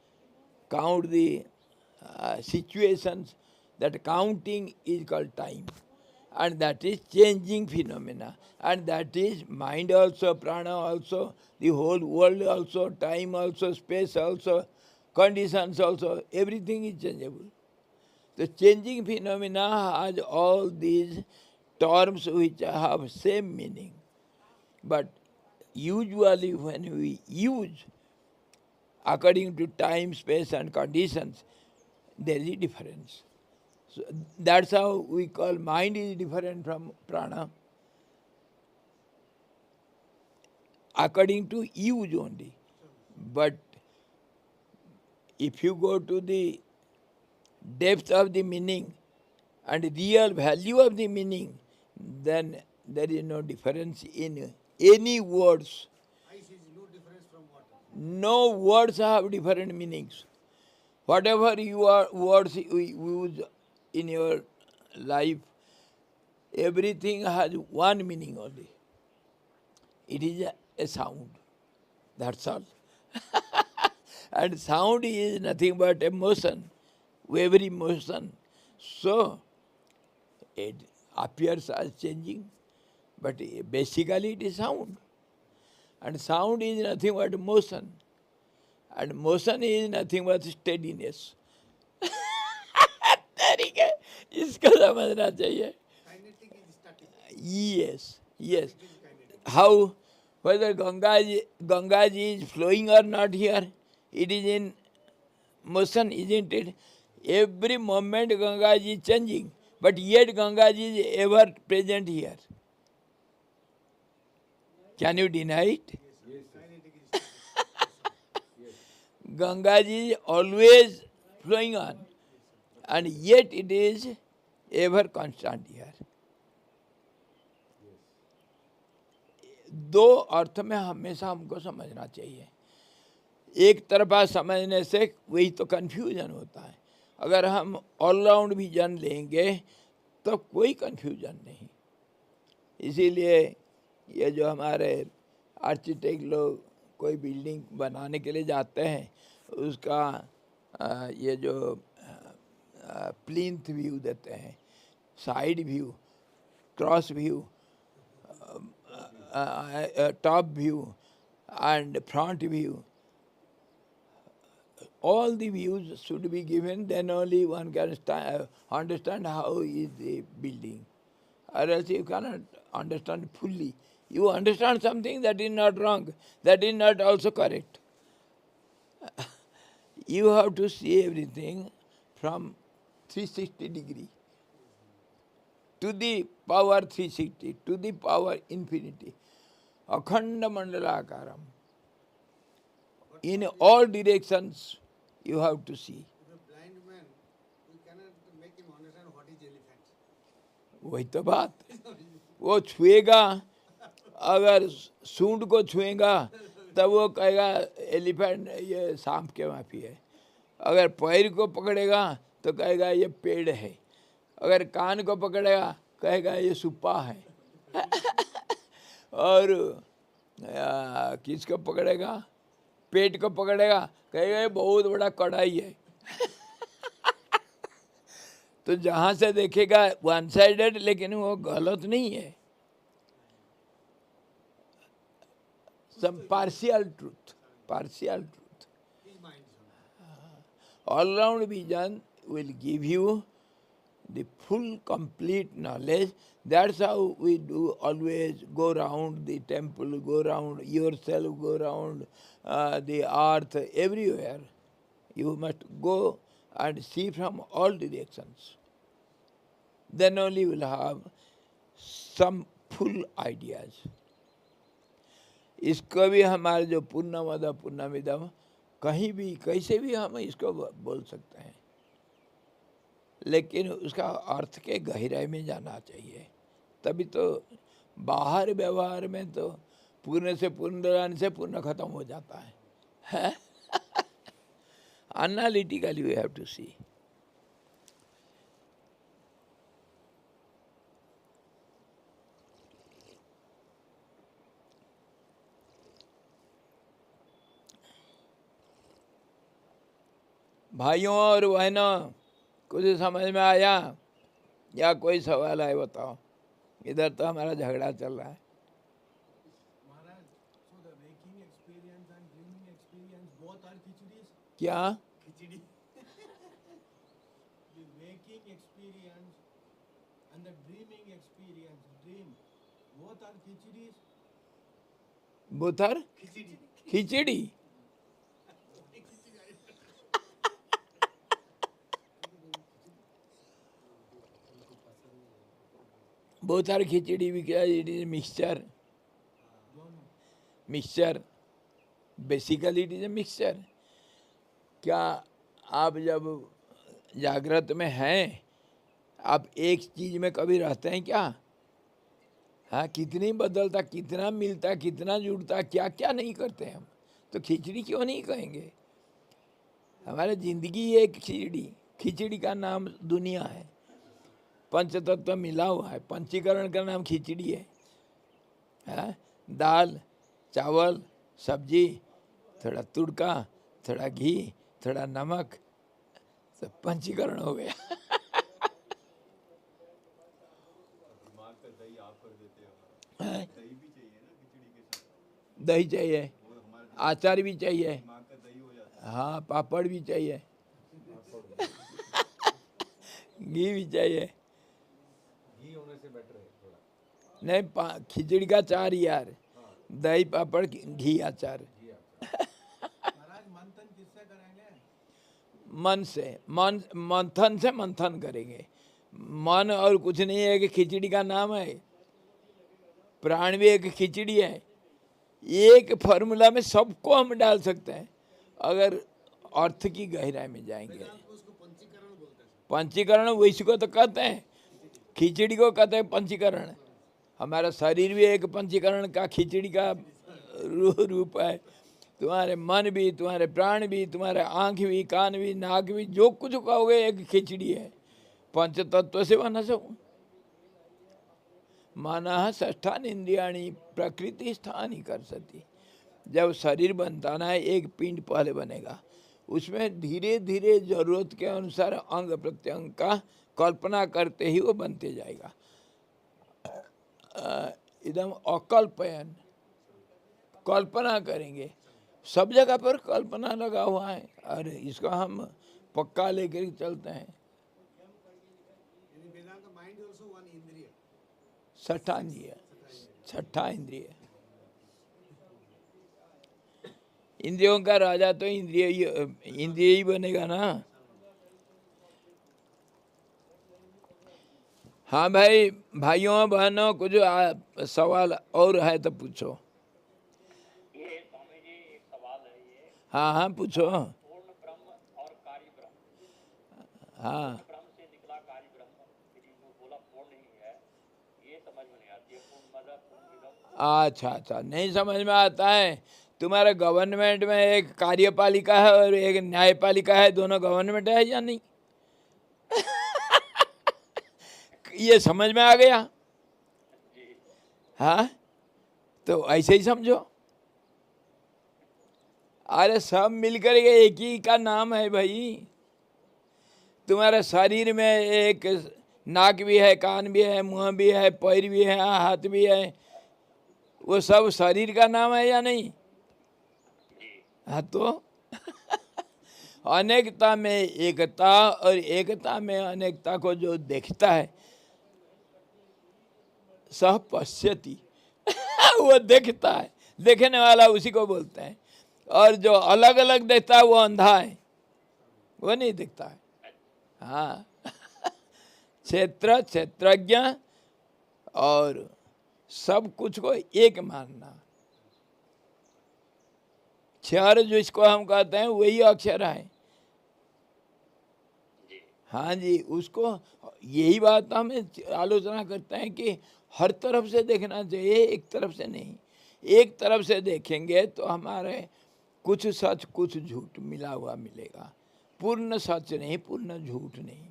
count the situations. That counting is called time. And that is changing phenomena. And that is mind also, prana also, the whole world also, time also, space also, conditions also, everything is changeable. The changing phenomena has all these terms which have same meaning. But usually when we use according to time, space and conditions, there is a difference. So that's how we call mind is different from prana, according to use only. But if you go to the depth of the meaning and real value of the meaning, then there is no difference in any words.
Ice is no difference from water.
No words have different meanings. Whatever words you use in your life, everything has one meaning only. It is a sound. That's all. And sound is nothing but a motion, wavering motion. So it appears as changing, but basically it is sound. And sound is nothing but motion. And motion is nothing but steadiness. तरीके इसको समझना चाहिए.
Kinetic is static.
Yes, yes.
Static is kinetic.
How, whether Ganga ji is flowing or not here, it is in motion, isn't it? Every moment Ganga ji is changing, but yet Ganga ji is ever present here. Can you deny it?
Yes,
Kinetic is static.
yes.
Ganga ji is always flowing on, and yet it is ever constant here. दो अर्थ में हमेशा हमको समझना चाहिए. एक तरफा समझने से वही तो कन्फ्यूजन होता है. अगर हम ऑलराउंड विजन लेंगे तो कोई कन्फ्यूजन नहीं. इसीलिए ये जो हमारे आर्किटेक्ट लोग कोई बिल्डिंग बनाने के लिए जाते हैं, उसका ये जो प्लिंथ व्यू देते हैं, side view, cross view, top view and front view, all the views should be given, then only one can understand how is the building. Or else you cannot understand fully. You understand something that is not wrong, that is not also correct. You have to see everything from 360 degree. To the power 360, to the power infinity. Akhanda mandalakaram. In all directions you have to see.
If a blind man, we cannot make him understand what is elephant.
वही तो बात. वो छुएगा, अगर सूंड को छुएगा तब वो कहेगा एलिफेंट, ये सांप के माफी है. अगर पैर को पकड़ेगा तो कहेगा ये पेड़ है. अगर कान को पकड़ेगा कहेगा ये सुप्पा है. और किसको पकड़ेगा, पेट को पकड़ेगा कहेगा ये बहुत बड़ा कढ़ाई है. तो जहाँ से देखेगा वन साइडेड, लेकिन वो गलत नहीं है. some partial truth, partial truth.
His mind is only.
All round vision will give you the full complete knowledge. That's how we do always go round the temple, go round yourself, go round the earth, everywhere. You must go and see from all directions. Then only you will have some full ideas. इसको भी हमारे जो पूर्णमद पूर्णमिदम, कहीं भी कैसे भी हम इसको बोल सकते हैं. लेकिन उसका अर्थ के गहराई में जाना चाहिए, तभी तो। बाहर व्यवहार में तो पूर्ण से पूर्ण जाने से पूर्ण खत्म हो जाता है। एनालिटिकली वी हैव टू सी। भाइयों और बहनों, कुछ समझ में आया या कोई सवाल है बताओ? इधर तो हमारा झगड़ा चल रहा है।
Maharaj, so the waking experience and dreaming experience both are khichdi's?
क्या?
Khichdi. The waking experience and the dreaming experience, dream, both are khichdi's?
बुथर
Khichdi.
खिचड़ी? बुथर खिचड़ी भी क्या? It is mixture.
दोनों.
Mixture, basically it is a mixture. क्या आप जब जागृत में हैं, आप एक चीज में कभी रहते हैं क्या? हाँ, कितनी बदलता, कितना मिलता, कितना जुड़ता, क्या क्या नहीं करते हम। तो खिचड़ी क्यों नहीं कहेंगे? हमारी जिंदगी एक खिचड़ी। खिचड़ी का नाम दुनिया है, पंचतत्व मिला हुआ है, पंचीकरण का नाम खिचड़ी है। हाँ, दाल, चावल, सब्जी, थोड़ा तुड़का, थोड़ा घी, थोड़ा नमक, सब पंचीकरण हो गया।
दिमाग का दही आप कर देते हैं हमारा।
हाँ,
दही भी चाहिए ना खिचड़ी के साथ,
दही चाहिए,
और हमारा दिमाग
अचार भी चाहिए,
दिमाग का दही हो जाता है।
हाँ, पापड़ भी चाहिए,
पापड़ भी।
घी भी चाहिए।
घी होने से बेटर है थोड़ा।
नहीं, खिचड़ी का चार यार,
हाँ,
दही, पापड़, घी, अचार।
घी अच्छा।
महाराज मंथन किससे करेंगे?
मन से, मन मंथन से मंथन करेंगे। मन और कुछ नहीं है कि खिचड़ी का नाम है। प्राण भी एक खिचड़ी है। एक फॉर्मूला में सबको हम डाल सकते हैं अगर अर्थ की गहराई में जाएंगे।
वेदांत में उसको पंचीकरण बोलते हैं.
पंचीकरण वैसे को तो कहते हैं, खिचड़ी को कहते हैं पंचीकरण। हमारा शरीर भी एक पंचीकरण का, खिचड़ी का रूप है। तुम्हारे मन भी, तुम्हारे प्राण भी, तुम्हारे आँख भी, कान भी, नाक भी, जो कुछ कहोगे एक खिचड़ी है। पंच तत्व से बना सब। माना षष्ठान इंद्रियाणी प्रकृति स्थान ही कर सकती। जब शरीर बनता ना, एक पिंड पहले बनेगा, उसमें धीरे धीरे जरूरत के अनुसार अंग प्रत्यंग का कल्पना करते ही वो बनते जाएगा। एकदम अकल्पयन, कल्पना करेंगे। सब जगह पर कल्पना लगा हुआ है, और इसको हम पक्का लेकर चलते हैं।
In Vedanta, mind is also one indriya.
छठा इंद्रिय, छठा इंद्रिय। इंद्रियों का राजा तो इंद्रिय ही बनेगा ना। हाँ भाई, भाइयों बहनों, कुछ सवाल और है तो पूछो।
ये स्वामी जी एक सवाल है ये,
हाँ हाँ पूछो।
पूर्ण ब्रह्म और कार्य ब्रह्म,
हाँ,
पूर्ण ब्रह्म से निकला कार्य ब्रह्म, लेकिन जो बोला पूर्ण ही है, ये समझ में नहीं आती है। पूर्ण मदद पूर्ण विदम,
अच्छा अच्छा, नहीं समझ में आता है। तुम्हारे गवर्नमेंट में एक कार्यपालिका है और एक न्यायपालिका है, दोनों गवर्नमेंट है या नहीं? ये समझ में आ गया?
जी
हाँ, तो ऐसे ही समझो। अरे सब मिलकर के एक ही का नाम है भाई। तुम्हारे शरीर में एक नाक भी है, कान भी है, मुंह भी है, पैर भी है, हाथ भी है, वो सब शरीर का नाम है या नहीं? हाँ, तो अनेकता में एकता और एकता में अनेकता को जो देखता है, सह पश्यति, वो देखता है। देखने वाला उसी को बोलते हैं। और जो अलग अलग देखता है वो अंधा है, वो नहीं दिखता है। हाँ, क्षेत्र, क्षेत्रज्ञ और सब कुछ को एक मानना। क्षर जिसको हम कहते हैं वही अक्षर है। हाँ जी, उसको यही बात हमें आलोचना करते हैं कि हर तरफ से देखना चाहिए, एक तरफ से नहीं। एक तरफ से देखेंगे तो हमारे कुछ सच कुछ झूठ मिला हुआ मिलेगा, पूर्ण सच नहीं, पूर्ण झूठ नहीं।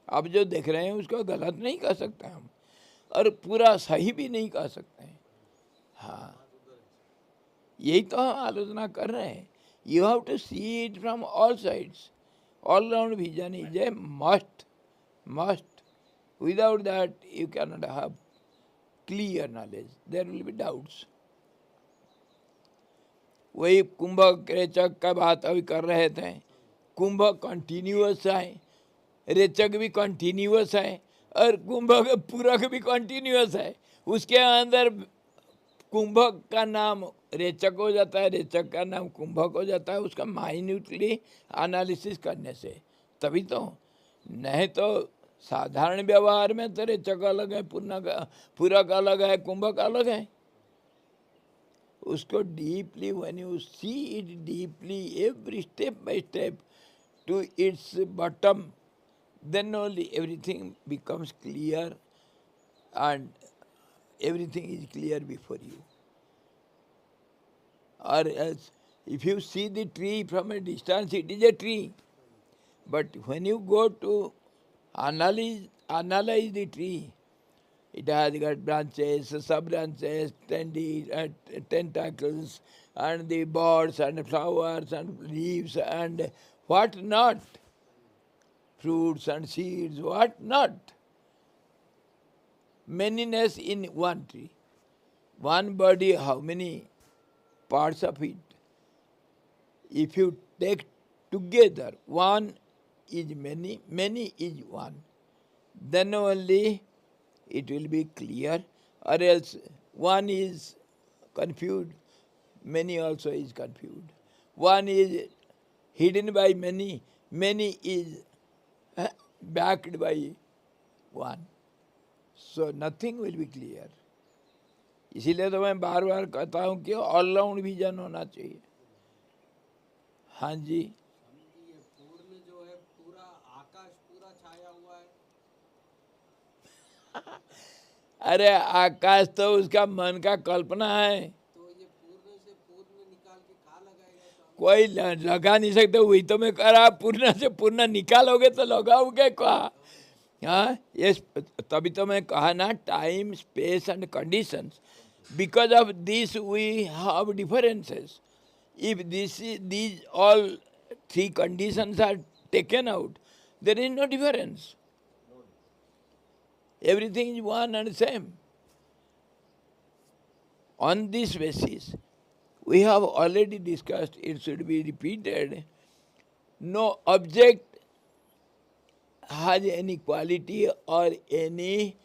अब जो देख रहे हैं उसको गलत नहीं कह सकते हम, और पूरा सही भी नहीं कह सकते हैं। हाँ, यही तो हम आलोचना कर रहे हैं। You have to see it from all sides. All round vision is a must. Without that, you cannot have clear knowledge. There will be doubts. वही कुंभ रेचक का बात अभी कर रहे थे। कुंभ कंटिन्यूअस है, रेचक भी कंटिन्यूअस है, और कुंभ पूरक भी कंटिन्यूअस है। उसके अंदर कुंभ का नाम रेचक हो जाता है, रेचक का नाम कुंभक हो जाता है, उसका माइन्यूटली एनालिसिस करने से। तभी तो, नहीं तो साधारण व्यवहार में तो रेचक अलग है, पूरक अलग है, कुंभक अलग है। उसको deeply, when you see it deeply, every step by step to its bottom, then only everything becomes clear, and everything is clear before you. Or else, if you see the tree from a distance, it is a tree. But when you go to analyze the tree, it has got branches, sub-branches, tentacles, and the buds, and flowers, and leaves, and what not. Fruits and seeds, what not. Manyness in one tree. One body, how many parts of it? If you take together, one is many, many is one, then only it will be clear, or else one is confused, many also is confused. One is hidden by many, many is backed by one. So nothing will be clear. इसीलिए तो मैं बार बार कहता हूँ कि all-round vision होना चाहिए। हाँ जी,
स्वामी जी, ये पूर्ण जो है पूरा आकाश पूरा छाया हुआ है।
अरे आकाश तो उसका मन का कल्पना है,
तो ये पूर्ण से पूर्ण निकाल के कहाँ लगाएगा स्वामी?
कोई लगा नहीं सकते। वही तो मैं कह रहा, पूर्ण से पूर्ण निकालोगे तो लगाओगे क्या? हाँ, ये तभी तो मैं कहा ना, time, space and conditions. Because of this we have differences. If these all three conditions are taken out, there is no difference. Everything is one and same. On this basis, we have already discussed, it should be repeated, no object has any quality or any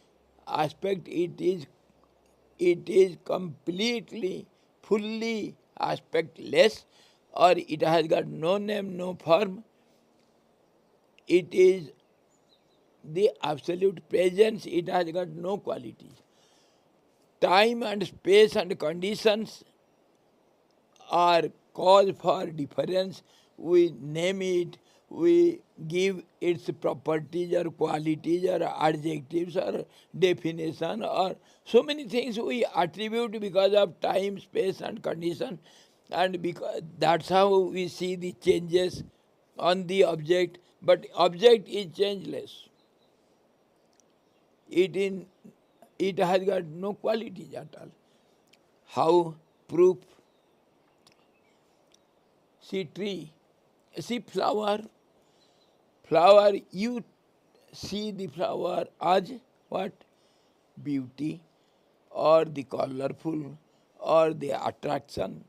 aspect. It is completely, fully aspectless, or it has got no name, no form. It is the absolute presence, it has got no quality. Time and space and conditions are cause for difference. We name it, we give its properties or qualities or adjectives or definition, or so many things we attribute because of time, space and condition, and because that's how we see the changes on the object. But object is changeless. It has got no qualities at all. How? Proof. See tree, see flower. Flower, you see the flower as what? Beauty, or the colorful, or the attraction,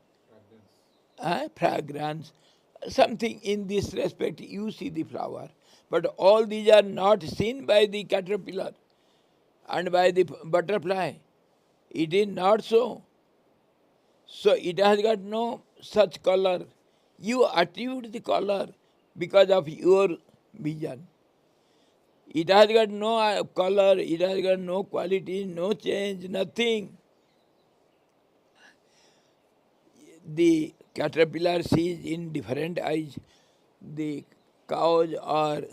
fragrance, something in this respect you see the flower. But all these are not seen by the caterpillar and by the butterfly. It is not so. So it has got no such color. You attribute the color because of your vision. It has got no color, it has got no quality, no change, nothing. The caterpillar sees in different eyes. The cows or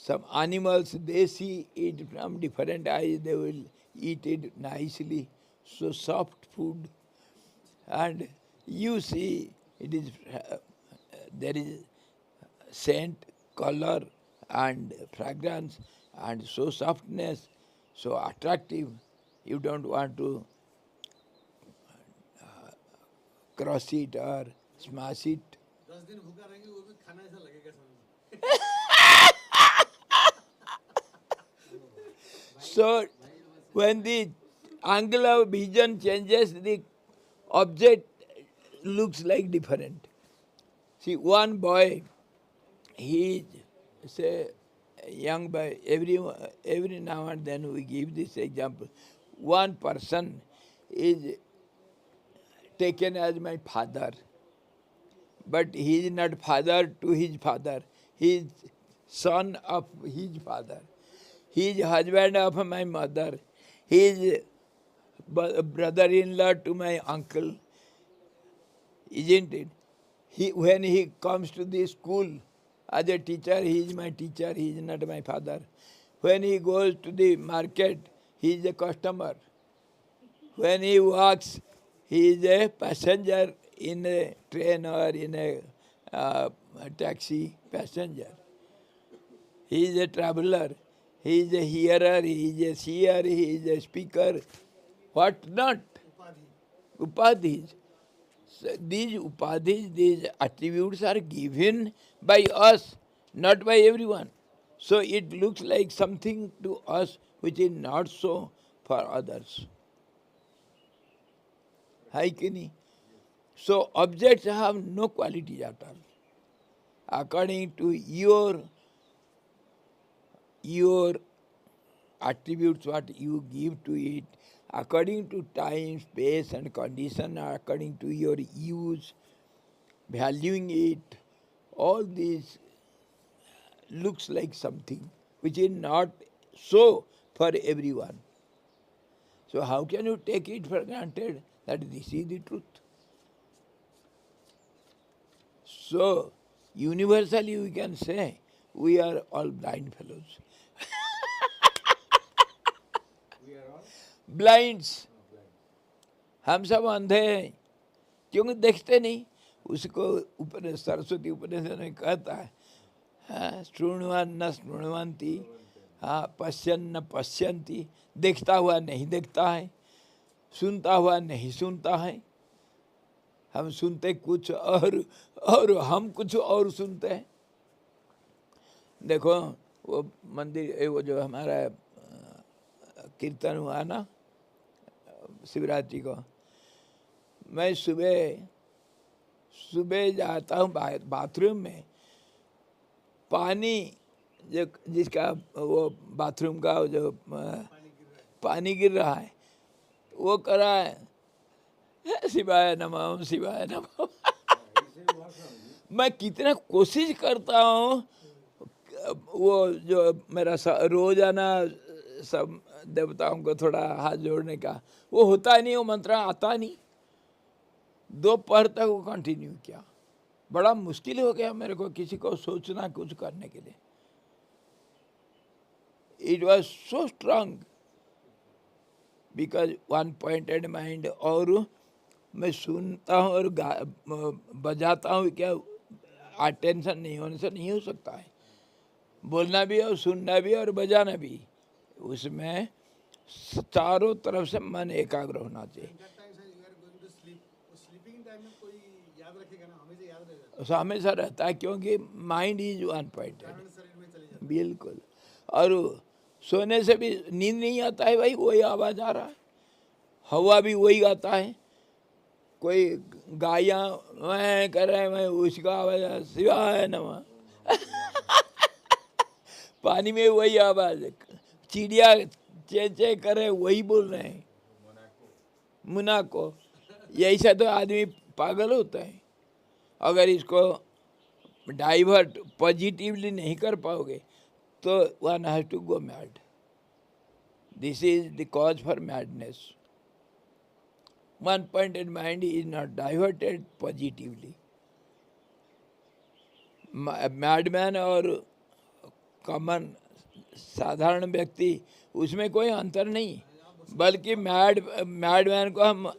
Some animals, they see it from different eyes, they will eat it nicely. So soft food. And you see, it is there is scent, color, and fragrance, and so softness, so attractive. You don't want to cross it or smash it.
10 दिन भूखा रहेंगे वो भी खाना ऐसा लगेगा समझ।
So when the angle of vision changes, the object looks like different. See, one boy, he is say young boy. Every now and then we give this example. One person is taken as my father, but he is not father to his father. He is son of his father. He is husband of my mother. He is brother-in-law to my uncle. Isn't it? When he comes to the school as a teacher, he is my teacher, he is not my father. When he goes to the market, he is a customer. When he walks, he is a passenger in a train or in a taxi passenger. He is a traveler. He is a hearer, he is a seer, he is a speaker. What not? Upadhis. So these upadhis, these attributes are given by us, not by everyone. So it looks like something to us which is not so for others. Hai ki nahi? So objects have no quality at all. According to your attributes, what you give to it, according to time, space and condition, according to your use, valuing it, all this looks like something which is not so for everyone. So how can you take it for granted that this is the truth? So universally we can say we are all blind fellows.
We are all
Blinds.
blind.
हम सब अंधे हैं क्योंकि देखते नहीं. उसको ऊपर सरस्वती उपनिषद में कहता है, हाँ, शृण्वन् न शृण्वन्ति, हाँ, पश्यन् न पश्यन्ति. देखता हुआ नहीं देखता है, सुनता हुआ नहीं सुनता है. हम सुनते कुछ और हम कुछ और सुनते हैं. देखो वो मंदिर, वो जो हमारा कीर्तन हुआ ना शिवरात्रि को, मैं सुबह जाता हूँ बाथरूम में, पानी जो जिसका वो बाथरूम का जो पानी गिर रहा है, वो कर रहा है शिवाय नमः शिवाय नमः. मैं कितना कोशिश करता हूँ वो जो मेरा रोजाना सब देवताओं को थोड़ा हाथ जोड़ने का, वो होता नहीं, वो मंत्र आता नहीं. दोपहर तक वो कंटिन्यू किया. बड़ा मुश्किल हो गया मेरे को किसी को सोचना कुछ करने के लिए. It was so strong because one pointed mind. और मैं सुनता हूँ और बजाता हूँ, क्या अटेंशन नहीं होने से नहीं हो सकता है. बोलना भी और सुनना भी और बजाना भी, उसमें चारों तरफ से मन एकाग्र होना चाहिए. हमेशा रहता है क्योंकि माइंड इज वन पॉइंटेड. बिल्कुल. और सोने से भी नींद नहीं आता है भाई, वही आवाज़ आ रहा है, हवा भी वही आता है. कोई गायां मैं कर रहे हैं, मैं उसका आवाज़ शिवाय नमः. पानी में वही आवाज़, चिड़िया चे चे करे वही बोल रहे हैं, मुना को. ऐसा तो आदमी पागल होता है. अगर इसको डाइवर्ट पॉजिटिवली नहीं कर पाओगे तो one has to go mad. This is the cause for madness. One pointed mind is not diverted positively. Madman और कॉमन साधारण व्यक्ति उसमें कोई अंतर नहीं, बल्कि मैडमैन को हम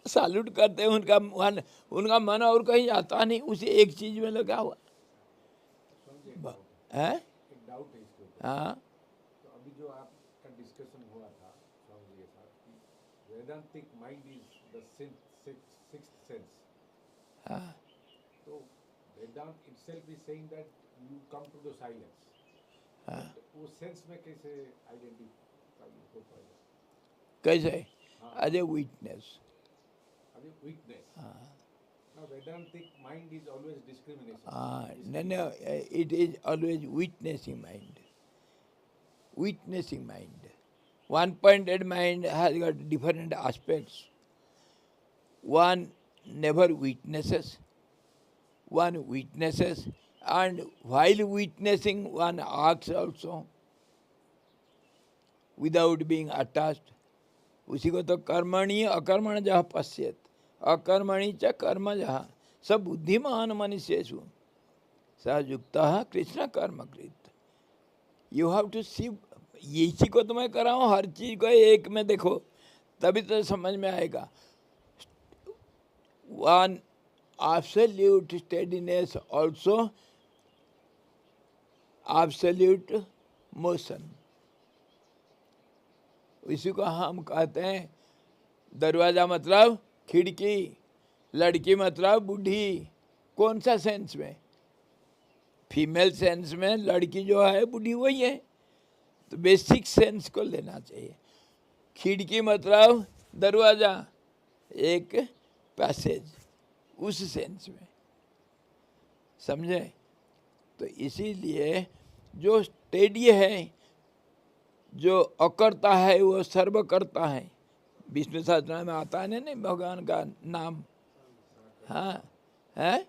सैल्यूट करते हैं। उनका मन और कहीं जाता नहीं, उसी एक चीज में लगा हुआ है।
एक डाउट है इसके ऊपर।
हाँ
तो अभी जो आपका डिस्कशन हुआ था स्वामी जी के साथ कि Vedantic mind is the sixth sense,
हाँ
तो Vedanta itself is saying that you come to the silence,
हाँ।
वो सेंस में कैसे आइडेंटिफाई हो पाएगा?
कैसे?
हाँ,
एज ए विटनेस।
अभी वीकनेस।
हाँ
now वेदांतिक mind is always discrimination.
no, it is always witnessing mind. Witnessing mind. One-pointed mind has got different aspects. One never witnesses. One witnesses, and while witnessing, one acts also without being attached. उसी को तो कर्मणि अकर्मण जह पश्येत अकर्मणि च कर्म जह स बुद्धिमान मनुष्येषु सहयुक्त कृष्ण कर्मकृत। यू हैव टू सी, इसी को तो मैं कर रहा हूँ, हर चीज को एक में देखो तभी तो समझ में आएगा। One absolute steadiness also absolute motion. इसी को हम कहते हैं दरवाजा मतलब खिड़की, लड़की मतलब बूढ़ी। कौन सा सेंस में? फीमेल सेंस में लड़की जो है बूढ़ी वही है, तो बेसिक सेंस को लेना चाहिए। खिड़की मतलब दरवाजा, एक पैसेज, उस सेंस में, समझे? तो इसीलिए जो स्टेडी है, जो अकर्ता है वो सर्व करता है। विष्णु सहस्त्रनाम में आता है नहीं भगवान का नाम। हाँ है,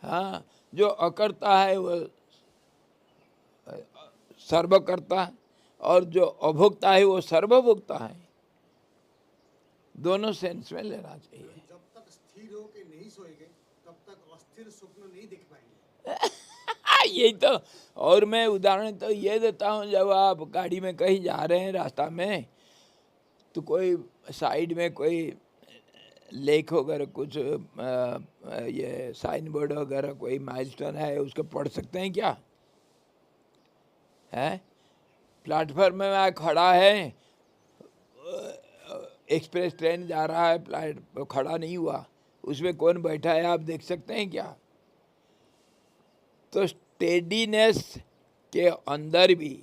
हाँ, जो अकर्ता है वो सर्व करता है, और जो अभोक्ता है वो सर्वभोक्ता है। दोनों सेंस में लेना चाहिए।
जब तक स्थिर होके नहीं सोएंगे तब तक अस्थिर स्वप्न नहीं देख पाएंगे।
यही तो। और मैं उदाहरण तो ये देता हूँ, जब आप गाड़ी में कहीं जा रहे हैं रास्ता में, तो कोई साइड में कोई लेख वगैरह कुछ ये साइन बोर्ड वगैरह कोई माइलस्टोन है, उसको पढ़ सकते हैं क्या? है प्लेटफॉर्म में खड़ा है, एक्सप्रेस ट्रेन जा रहा है, प्लेट खड़ा नहीं हुआ, उसमें कौन बैठा है आप देख सकते हैं क्या? तो स्टेडीनेस के अंदर भी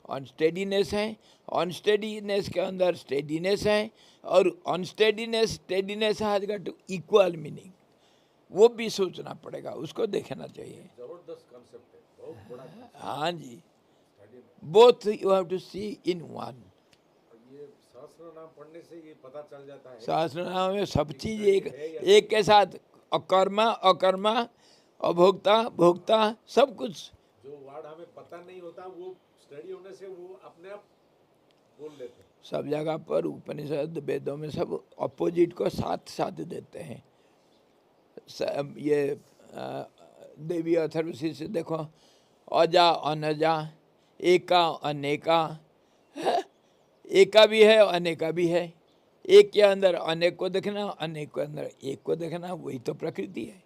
अनस्टेडीनेस है, अनस्टेडीनेस के अंदर स्टेडीनेस है, और unsteadiness steadiness has got equal meaning. वो भी सोचना पड़ेगा, उसको देखना चाहिए।
जबरदस्त कॉन्सेप्ट है, बहुत बड़ा concept
हाँ जी,
है।
Both you have to see in one.
ये सहस्त्र नाम पढ़ने से ये पता चल जाता है
सहस्त्रनाम में सब चीज एक के साथ, अकर्मा अकर्मा, अभोक्ता भोक्ता, सब कुछ।
जो वर्ड हमें पता नहीं होता वो स्टडी होने से वो अपने आप बोल लेते हैं।
सब जगह पर उपनिषद वेदों में सब अपोजिट को साथ साथ देते हैं। ये देवी अथर्वशीर से देखो, अजा अनजा, एका अनेका, एका भी है अनेका भी है। एक के अंदर अनेक को देखना, अनेक के अंदर एक को देखना, वही तो प्रकृति है।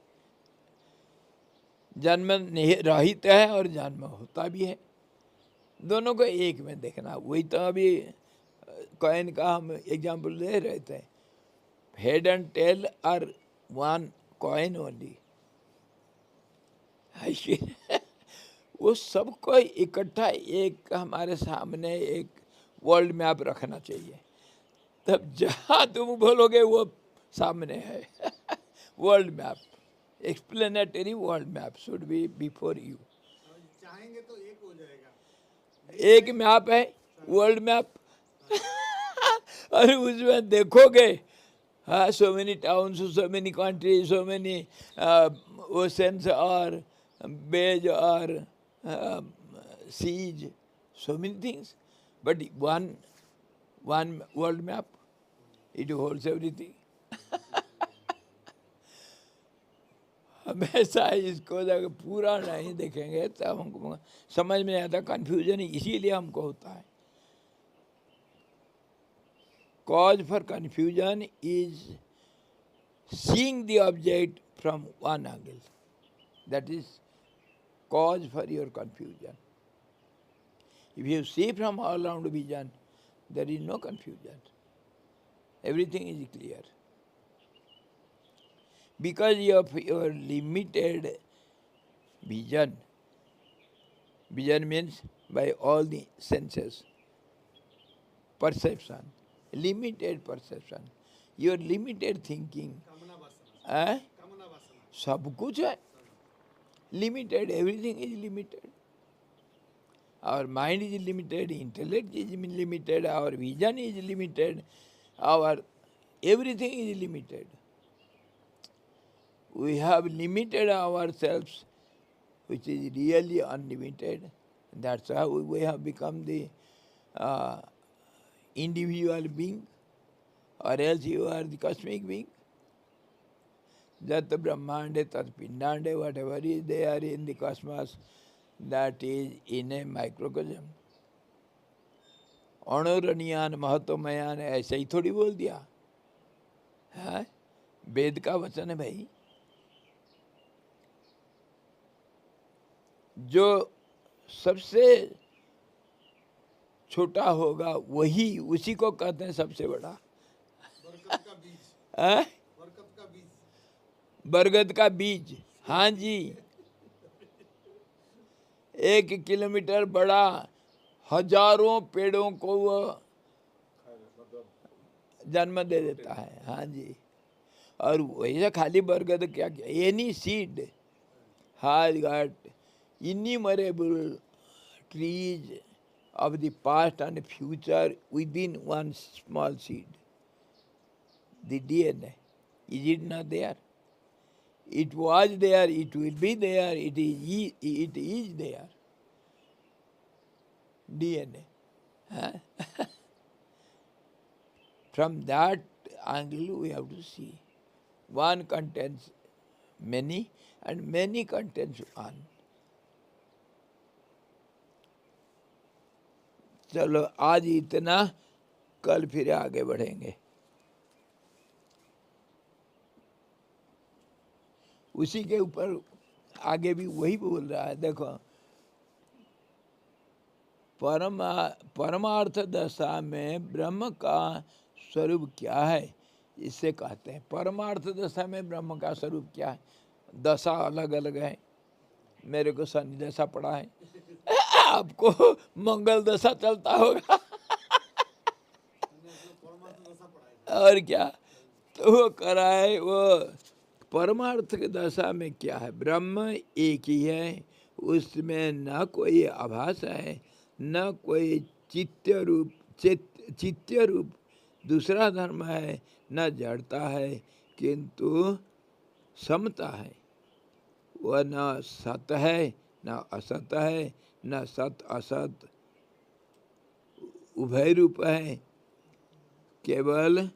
जन्म रहित है और जन्म होता भी है, दोनों को एक में देखना, वही तो। अभी कॉइन का हम एग्जाम्पल दे रहे थे, head and tail are one coin only. वो सबको इकट्ठा एक हमारे सामने एक वर्ल्ड मैप रखना चाहिए, तब जहाँ तुम बोलोगे वो सामने है। World map, explanatory world map should be before you.
चाहेंगे तो एक हो जाएगा।
एक मैप है वर्ल्ड मैप। और उसमें देखोगे, हाँ, so many towns, so many countries, so many oceans और बेज और seize, so many things, but one world map, it holds everything. अब ऐसा है, इसको जब पूरा नहीं देखेंगे तब हमको समझ में नहीं आता, कन्फ्यूजन इसीलिए हमको होता है। Cause for confusion is seeing the object from one angle. That is cause for your confusion. If you see from all round vision, there is no confusion. Everything is clear. Because of your limited vision, vision means by all the senses, perception, limited perception, your limited thinking,
कामना वासना
eh?
कामना वासना
सब कुछ है limited, everything is limited. Our mind is limited, intellect is limited, our vision is limited, our everything is limited. We have limited ourselves, which is really unlimited. That's how we have become the individual being, or else you are the cosmic being. Jat Brahmande, Tat Pindande, whatever is there in the cosmos, that is in a microcosm. अणुरणीयान महत्वमयान ऐसे ही थोड़ी बोल दिया है, वेद का वचन है भाई। जो सबसे छोटा होगा वही उसी को कहते हैं सबसे बड़ा।
बरकत का बीज
है
बरकत का बीज
बरगद का बीज, हाँ जी, 1 किलोमीटर बड़ा, हजारों पेड़ों को वो जन्म दे देता है, हाँ जी। और वैसे खाली बरगद क्या क्या, any seed has got innumerable trees of the past and future within one small seed. The DNA, is it not there? It was there, it will be there, it is there. DNA. Huh? From that angle we have to see. One contains many and many contains one. चलो आज इतना, कल फिर आगे बढ़ेंगे। उसी के ऊपर आगे भी वही बोल रहा है, देखो परमार्थ दशा में ब्रह्म का स्वरूप क्या है, इससे कहते हैं परमार्थ दशा में ब्रह्म का स्वरूप क्या है। दशा अलग अलग है, मेरे को शनि दशा पड़ा है, आपको मंगल दशा चलता होगा और क्या, तो वो कराए वो परमार्थ की दशा में क्या है, ब्रह्म एक ही है, उसमें न कोई आभास है, न कोई चित्य रूप दूसरा धर्म है, न जड़ता है, किंतु समता है। वह न सत है न असत है, न सत असत उभय रूप है। केवल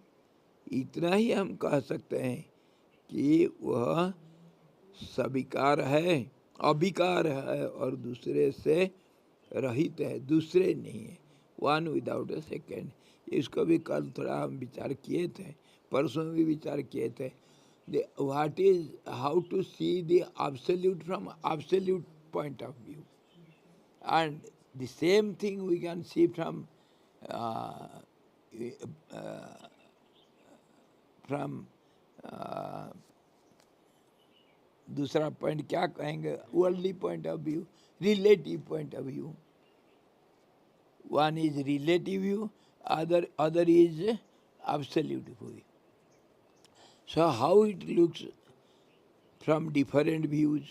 इतना ही हम कह सकते हैं कि वह सविकार है, अविकार है और दूसरे से रहित है, दूसरे नहीं है, वन विदाउट ए सेकेंड। इसको भी कल थोड़ा हम विचार किए थे, परसों भी विचार किए थे। What is, how to see the absolute from absolute point of view, and the same thing we can see from दूसरा पॉइंट क्या कहेंगे, worldly point of view, relative point of view. One is relative view, other is absolute view. So how it looks from different views.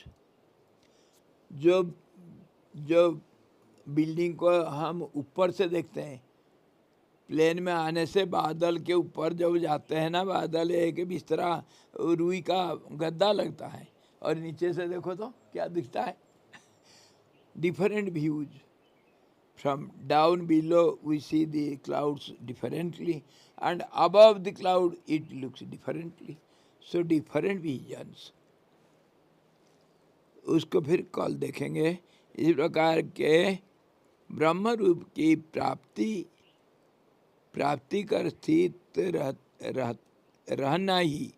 जो building को हम ऊपर से देखते हैं, प्लेन में आने से बादल के ऊपर जब जाते हैं ना, बादल एक बिस्तरा रुई का गद्दा लगता है, और नीचे से देखो तो क्या दिखता है, different views. From down below we see the clouds differently, and above the cloud it looks differently. So different visions. उसको फिर कल देखेंगे। इस प्रकार के ब्रह्म रूप की प्राप्ति कर स्थित रहना ही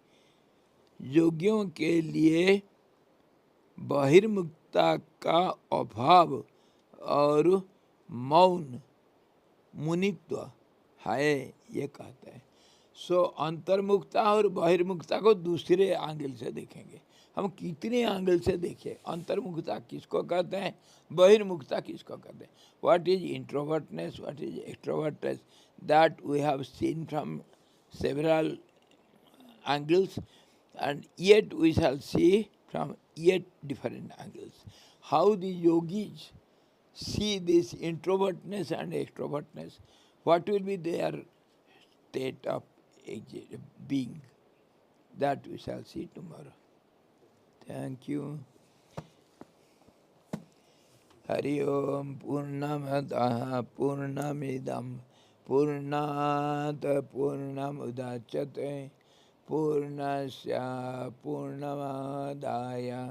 योगियों के लिए बहिर्मुखता का अभाव और मौन मुनित्व है, ये कहते हैं। सो अंतर्मुखता और बहिर्मुखता को दूसरे एंगल से देखेंगे। हम कितने एंगल से देखें, अंतर्मुखता किसको कहते हैं, बहिर्मुखता किसको कहते हैं, what is introvertness, what is extrovertness, that we have seen from several angles, and yet we shall see from yet different angles how the yogis see this introvertness and extrovertness, what will be their state of being, that we shall see tomorrow. Thank you. Hari Om Purnamadaha Purnamidam Purnat Purnamudachyate Purnasya Purnamadaya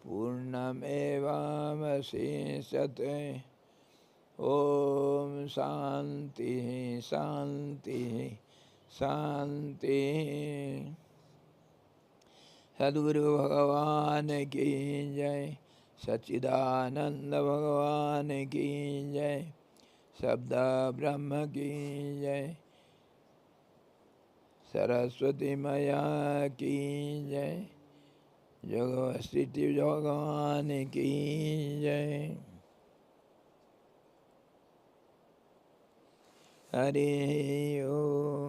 Purnamevamasisyate. Om Shanti Shanti Shanti. सद्गुरु भगवान की जय, सच्चिदानंद भगवान की जय, शब्द ब्रह्म की जय, सरस्वती मैया की जय, जगस्थिति भगवान की जय। हरि ओम।